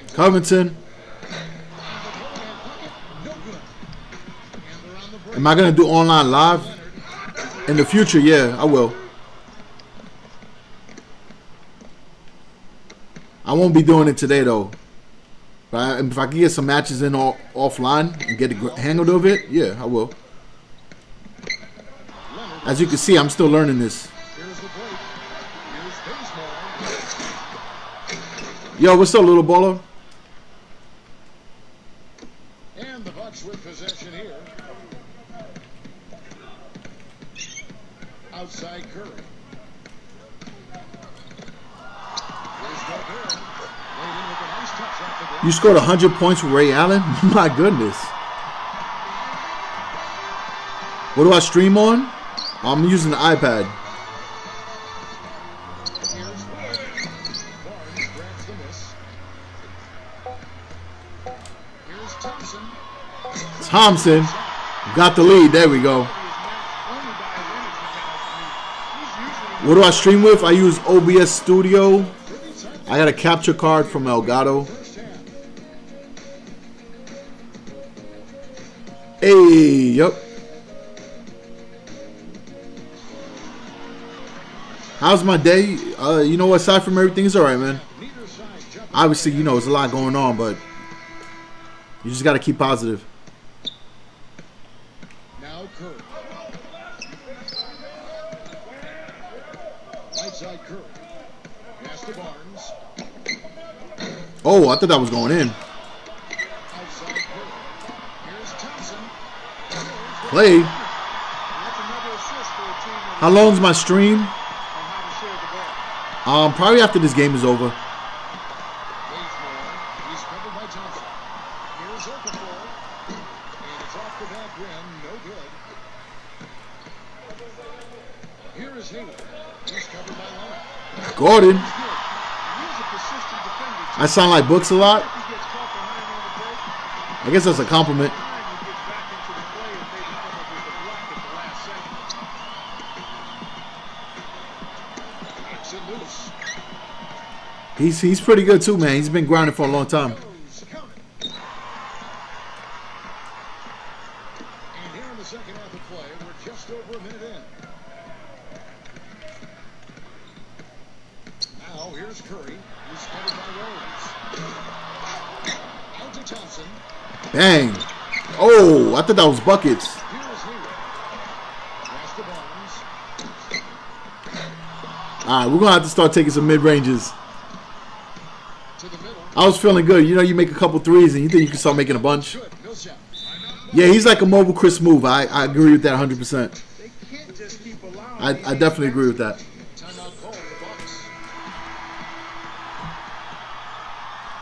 S3: in.
S1: Covington.
S2: No good. And they're on the break.
S1: Am I gonna do online live? In the future, yeah, I will. I won't be doing it today though. But if I can get some matches in offline and get the hang of it, yeah, I will. As you can see, I'm still learning this. Yo, what's up, little baller?
S2: And the Bucks with possession here. Outside Curry.
S1: You scored 100 points with Ray Allen? My goodness. What do I stream on? I'm using the iPad. Thompson got the lead. There we go. What do I stream with? I use OBS Studio. I got a capture card from Elgato. Hey, yep. How's my day? You know what? Aside from everything, it's all right, man. Obviously, you know, there's a lot going on, but you just got to keep positive.
S2: Now Curry. Right side Curry. Pass to Barnes.
S1: Oh, I thought that was going in.
S2: Outside Curry. Here's Thompson.
S1: Play.
S3: That's another assist for a team that
S1: How long's my stream?
S3: on how to share the ball.
S1: Probably after this game is over.
S2: Bazemore. He's covered by Thompson. Here's Okafor. And it's off the back rim. No good. Here is Hayward. He's covered by Leonard.
S1: Gordon.
S3: He's a persistent defender.
S1: I sound like Books a lot.
S3: If he gets caught behind on the break,
S1: I guess that's a compliment.
S3: time he gets back into the play and maybe come up with a block at the last second.
S2: Knocks it loose.
S1: He's pretty good too, man. He's been grinding for a long time.
S2: Goes coming. And here in the second half of play, we're just over a minute in. Now here's Curry, who's covered by Rose. Out to Thompson.
S1: Bang. Oh, I thought that was buckets.
S2: Here's Hayward. Pass to Barnes.
S1: All right, we're going to have to start taking some mid-ranges.
S2: To the middle.
S1: I was feeling good. You know, you make a couple threes and you think you can start making a bunch.
S2: Good. Millsap.
S1: Yeah, he's like a mobile Chris move. I agree with that 100%.
S3: They can't just keep allowing
S1: I definitely agree with that.
S2: Timeout call for the Bucks.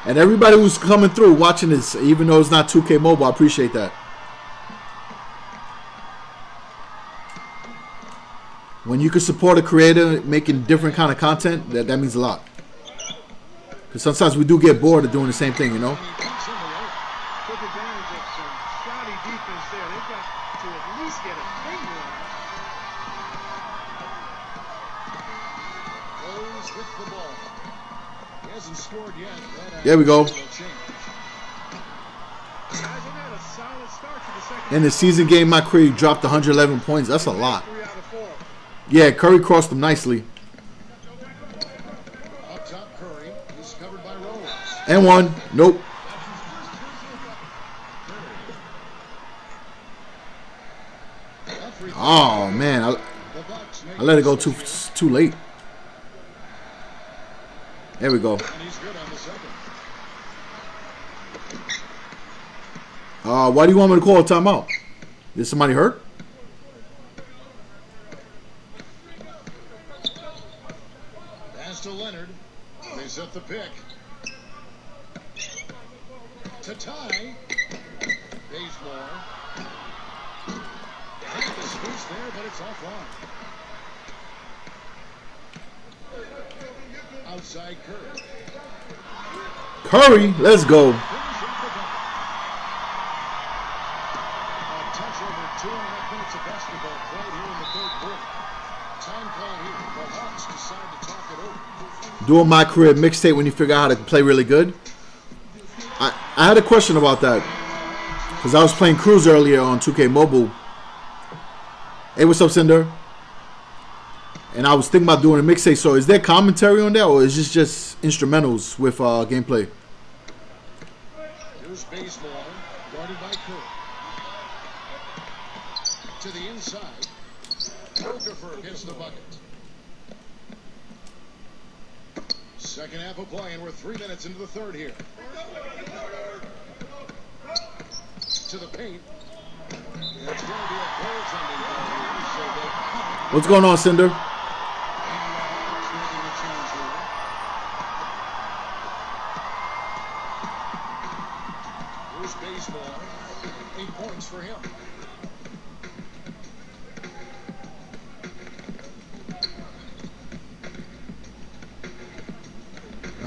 S1: And everybody who's coming through watching this, even though it's not 2K Mobile, I appreciate that. When you can support a creator making different kind of content, that means a lot. Because sometimes we do get bored of doing the same thing, you know?
S3: took advantage of some shoddy defense there. They've got to at least get a finger on it.
S2: Rose with the ball. He hasn't scored yet. But
S1: There we go.
S2: will change.
S3: Hasn't had a solid start to the second
S1: In the season game, my crew dropped 111 points. That's a lot.
S3: 3 out of 4.
S1: Yeah, Curry crossed them nicely.
S2: Up top, Curry. He's covered by Rose.
S1: And one. Nope. Oh, man.
S2: The Bucks make
S1: I let it go too late. There we go.
S2: and he's good on the second.
S1: Why do you want me to call a timeout? Did somebody hurt?
S2: Pass to Leonard. They set the pick. To tie. Bazemore. Tried the squeeze there, but it's offline. Outside Curry.
S1: Curry, let's go.
S2: A touch over 2.5 minutes of basketball played here in the third quarter. Time call here. The Hawks decide to talk it over.
S1: Doing my career mixtape when you figure out how to play really good. I had a question about that. Because I was playing Cruise earlier on 2K Mobile. Hey, what's up, Cinder? And I was thinking about doing a mixtape. So is there commentary on that, or is this just instrumentals with gameplay?
S2: Here's Bazemore, guarded by Curry. To the inside. Okafor gets the bucket. Second half of play, and we're 3 minutes into the third here. To the paint. It's going to be a goaltending foul here, so they...
S1: What's going on, Cinder?
S2: Here's Bazemore. 8 points for him.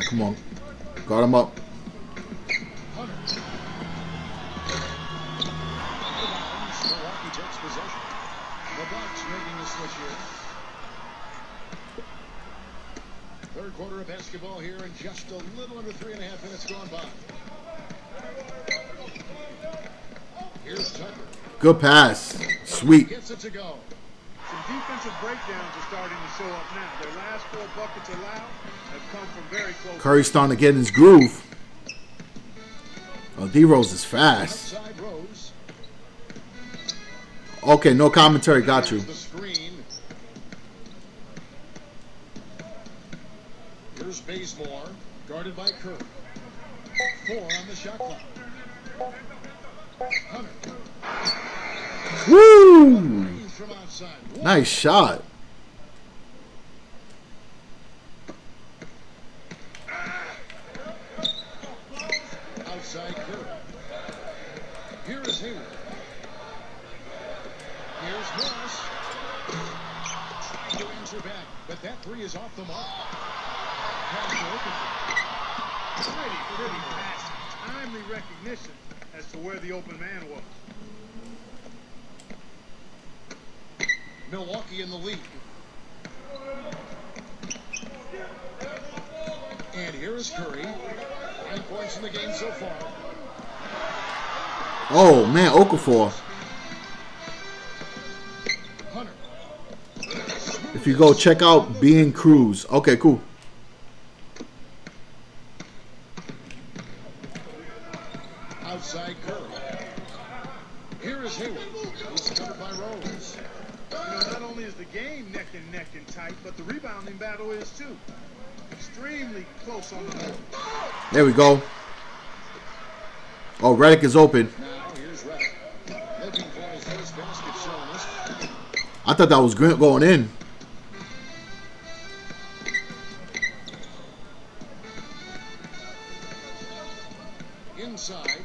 S1: Come on. Guard him up.
S2: Hunter. Milwaukee takes possession. The Bucks making the switch here. Third quarter of basketball here, and just a little under 3.5 minutes gone by. Here's Tucker.
S1: Good pass. Sweet.
S2: Gets it to go.
S3: Some defensive breakdowns are starting to show up now. Their last 4 buckets allowed have come from very close.
S1: Curry's starting to get in his groove. Oh, D-Rose is fast.
S2: Outside Rose.
S1: Okay, no commentary. Got you.
S2: The screen. Here's Bazemore, guarded by Curry. 4 on the shot clock. Hunter.
S1: Woo!
S2: From outside.
S1: Nice shot.
S2: Outside Curry. Here is Hayward. Here's Morris. Trying to answer back, but that 3 is off the mark.
S3: Pretty fast. Timely recognition as to where the open man was.
S2: Milwaukee in the lead. And here is Curry. 9 points in the game so far.
S1: Oh, man. Okafor.
S2: Hunter.
S1: If you go check out Being Cruz. Okay, cool.
S2: Outside Curry. Here is Hayward. He's covered by Rose.
S3: Not only is the game neck and tight, but the rebounding battle is too. Extremely close on the board.
S1: There we go. Oh, Redick is open.
S2: Now here's Redick. Looking for his first basket showing us.
S1: I thought that was going in.
S2: Inside.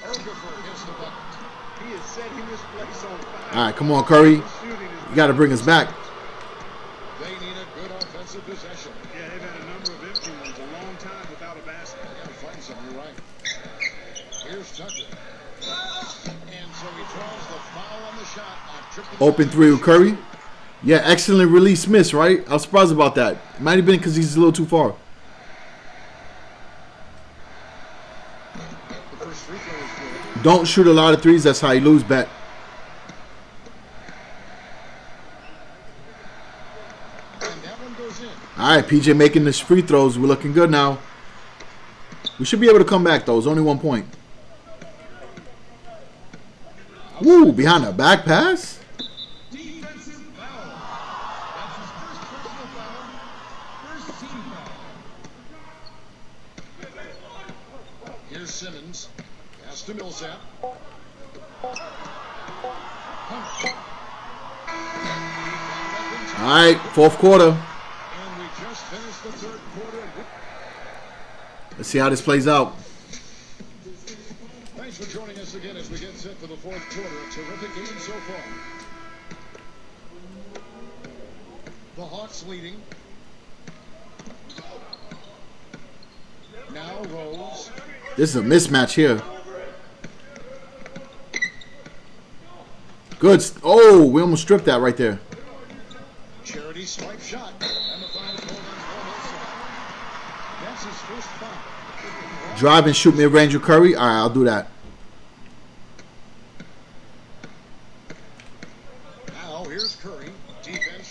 S2: Okafor gets the bucket.
S3: He has set his place on fire.
S1: All right, come on, Curry. You got to bring us back.
S2: They need a good offensive possession.
S3: Yeah, they've had a number of empty ones a long time without a basket.
S2: They got to find some, you're right. Here's Tucker. And so he draws the foul on the shot.
S1: Open 3 with Curry. Yeah, excellent release miss, right? I was surprised about that. It might have been because he's a little too far.
S2: The first free throw is good.
S1: Don't shoot a lot of threes. That's how you lose bet.
S2: And that one goes in.
S1: All right, PJ making the free throws. We're looking good now. We should be able to come back, though. It's only 1 point. Woo, behind the back pass?
S2: Defensive foul. That's his first personal foul. First team foul. Here's Simmons. Pass to Millsap.
S1: All right, 4th quarter.
S2: And we just finished the 3rd quarter.
S1: Let's see how this plays out.
S2: Thanks for joining us again as we get set for the 4th quarter. A terrific game so far. The Hawks leading. Now Rose.
S1: This is a mismatch here. Good. Oh, we almost stripped that right there.
S2: Charity stripe shot. And the final score is 107. That's his first foul.
S1: Drive and shoot mid-range with Curry. All right, I'll do that.
S2: Now here's Curry. Defense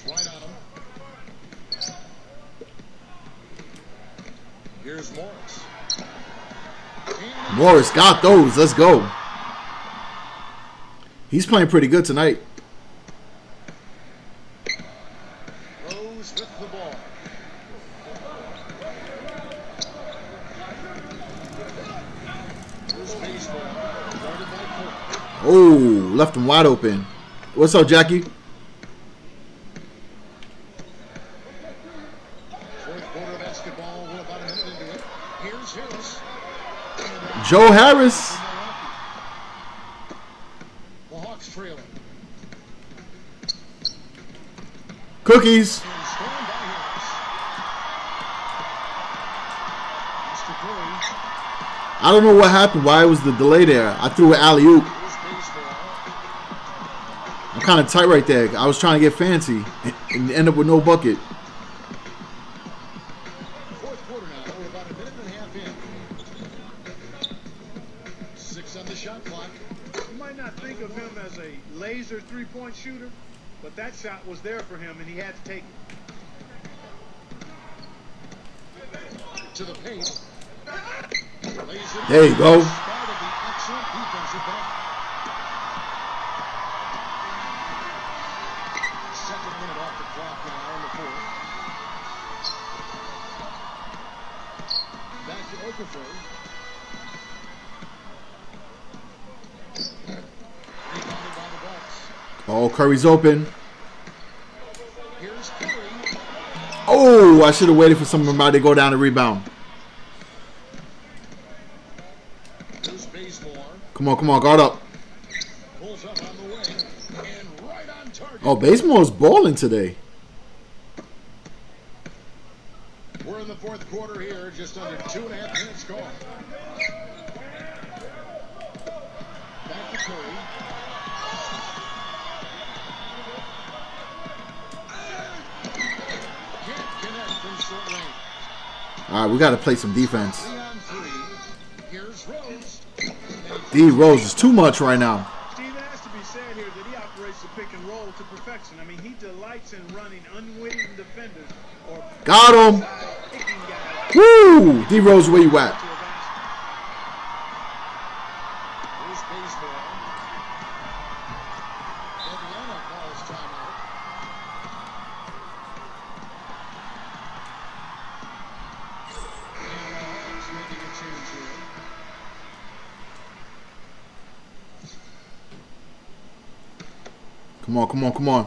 S2: Here's Morris.
S1: Morris got those. Let's go. He's playing pretty good tonight.
S2: Rose with the ball. Here's baseball. Guarded by Cole.
S1: Oh, left him wide open. What's up, Jackie?
S2: Fourth quarter basketball. We're about a minute into it. Here's Harris.
S1: Joe Harris.
S2: The Hawks trailing.
S1: Cookies.
S2: And stormed by Harris. Mr. Curry.
S1: I don't know what happened. Why was the delay there? I threw an alley-oop.
S2: Here's baseball.
S1: I'm kind of tight right there. I was trying to get fancy and end up with no bucket.
S2: Fourth quarter now. We're about a minute and a half in. 6 on the shot clock.
S3: You might not think of him as a laser three-point shooter, but that shot was there for him, and he had to take it.
S2: To the paint. Lays it.
S1: There you go.
S2: Start of the excellent defensive back. Second minute off the clock now in the fourth. Back to Okafor. Rebounded by the Bucks.
S1: Oh, Curry's open.
S2: Here's Curry.
S1: Oh, I should have waited for somebody to go down and rebound.
S2: Here's Bazemore.
S1: Come on, guard up.
S2: Pulls up on the wing. And right on target.
S1: Oh, Basemore's balling today.
S2: We're in the fourth quarter here. Just under 2.5 minutes gone. Back to Curry. Can't connect from short range.
S1: All right, we got to play some defense.
S2: 3 on 3. Here's Rose.
S1: D Rose is too much right now.
S3: Steve, it has to be said here that he operates the pick and roll to perfection. I mean, he delights in running unwitting defenders or
S1: Got him.
S3: picking guys.
S1: Woo! D Rose, where you at?
S3: to a basket.
S2: Here's baseball. Atlanta calls timeout. And the Hawks making a change here.
S1: Come on.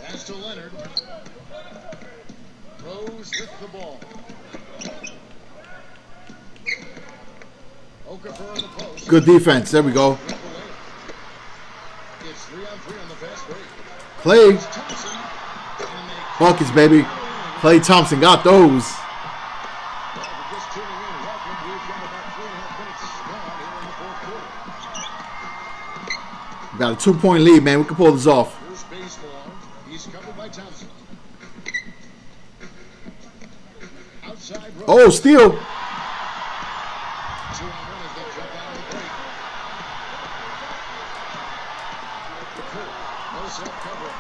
S2: Pass to Leonard. Rose with the ball. Okafor in the post.
S1: Good defense. There we go.
S2: It's 3 on 3 on the fast break.
S1: Clay.
S2: Thompson. And they
S1: Buckets, baby. Clay Thompson got those.
S2: Well, we're just tuning in. Welcome. We've got about 3.5 minutes gone here in the fourth quarter.
S1: We got a 2-point lead, man. We can pull this off.
S2: Here's baseball. He's covered by Thompson. Outside Rose.
S1: Oh, steal.
S2: 2 on 1 as they jump out of the break. No self-cover.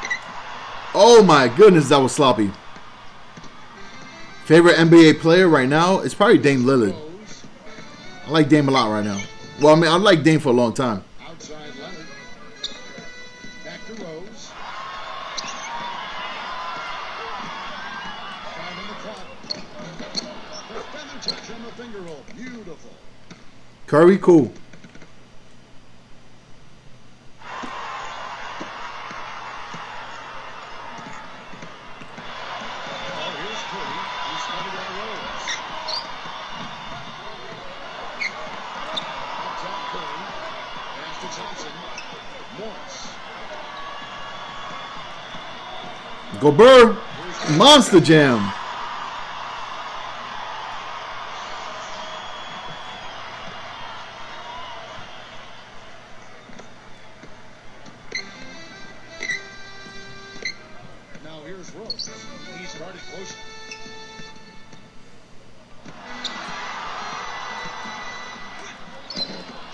S1: Oh, my goodness. That was sloppy. Favorite NBA player right now is probably Dame Lillard.
S2: Rose.
S1: I like Dame a lot right now. Well, I mean, I like Dame for a long time.
S2: Outside Leonard. Back to Rose. 5 on the clock. The feather touch on the finger roll. Beautiful.
S1: Curry, cool.
S2: Oh, here's Curry. He's covered by Rose. Up top Curry. Pass to Thompson. Morris.
S1: Gobert. Monster Jam.
S2: Now here's Rose. He started close.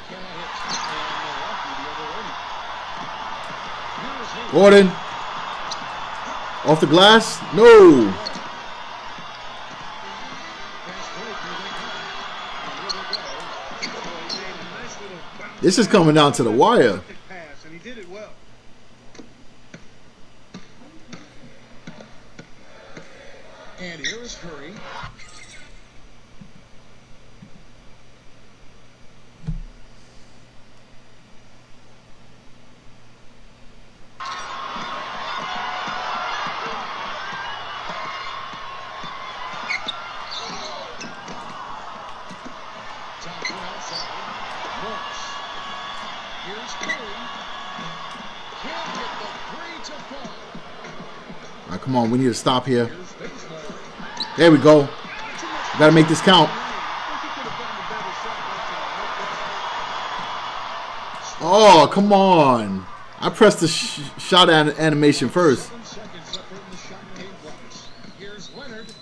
S2: Cannot hit. And Milwaukee the other way. Here's Hayes.
S1: Gordon. Off the glass? No. This is coming down to the wire.
S3: Pass, and he did it well.
S2: And here is Curry. Thompson outside. Morris. Here's Curry. Can't get the three to fall.
S1: All right, come on. We need to stop here.
S2: Here's Bazemore.
S1: There we go. Got to make this count. Oh, come on. I pressed the shot animation first.
S2: 7 seconds separating the shot game clocks. Here's Leonard.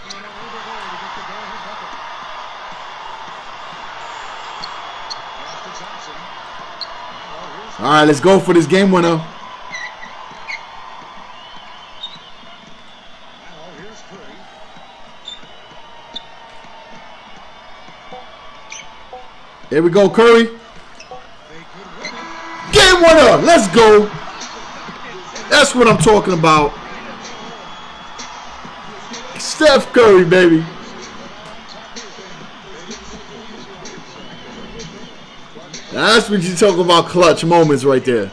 S2: And over there to get the go-ahead bucket. Pass to Thompson. Now here's
S1: All right, let's go for this game winner.
S2: Now here's Curry.
S1: Here we go, Curry.
S2: They could win it.
S1: Game winner. Let's go. That's what I'm talking about. Steph Curry, baby. That's what you talk about, clutch moments right there.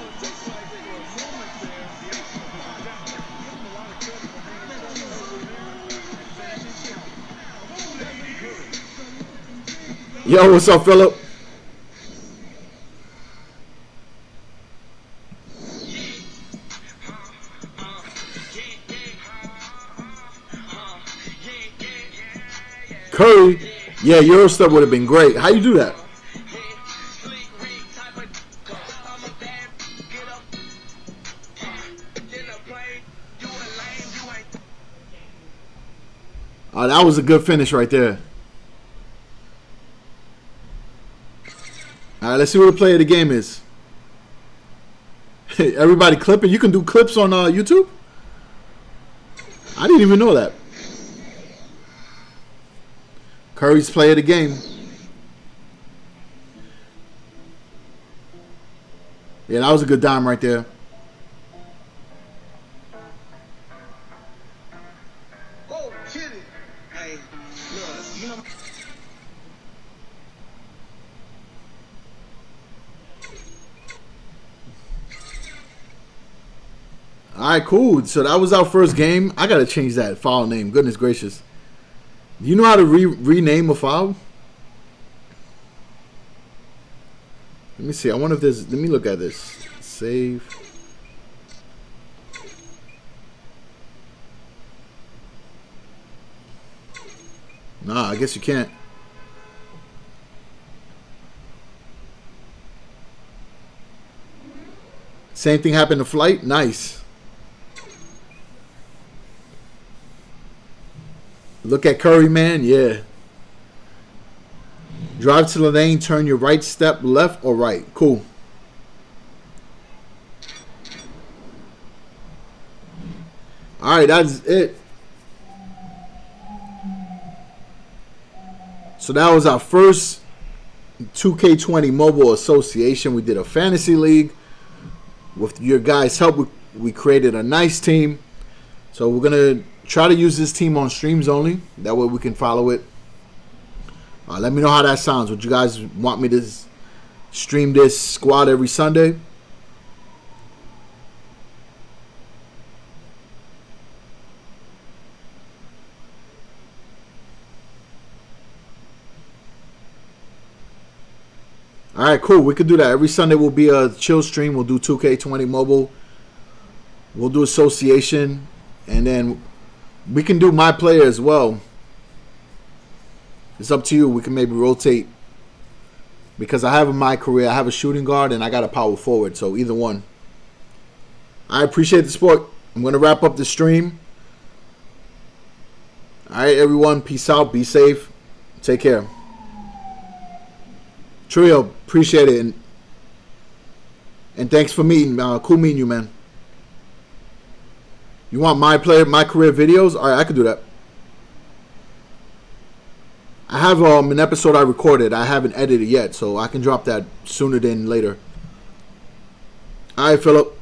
S1: Yo, what's up, Phillip? Curry, yeah, Eurostep would have been great. How you do that? That was a good finish right there. All right, let's see what the play of the game is. Everybody clipping. You can do clips on YouTube? I didn't even know that. Curry's play of the game. Yeah, that was a good dime right there.
S3: Oh, kid it. Hey, look, you know.
S1: All right, cool. So that was our first game. I got to change that file name. Goodness gracious. Do you know how to rename a file? Let me see. I wonder if there's... Let me look at this. Save. Nah, I guess you can't. Same thing happened to flight. Nice. Look at Curry, man. Yeah. Drive to the lane. Turn your right step left or right. Cool. All right, that's it. So that was our first 2K20 mobile association. We did a fantasy league. With your guys' help, we created a nice team. So we're going to try to use this team on streams only. That way we can follow it. Let me know how that sounds. Would you guys want me to stream this squad every Sunday? All right, cool. We could do that. Every Sunday will be a chill stream. We'll do 2K20 mobile. We'll do association. And then we can do my player as well. It's up to you. We can maybe rotate. Because I have in my career, I have a shooting guard and I got a power forward. So either one. I appreciate the support. I'm going to wrap up the stream. All right, everyone. Peace out. Be safe. Take care. Trio, appreciate it. And thanks for meeting. Cool meeting you, man. You want my career videos? All right, I could do that. I have an episode I recorded. I haven't edited yet, so I can drop that sooner than later. All right, Philip.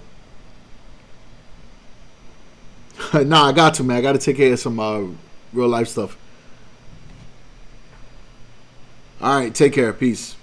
S1: Nah, I got to, man. I got to take care of some real life stuff. All right, take care. Peace.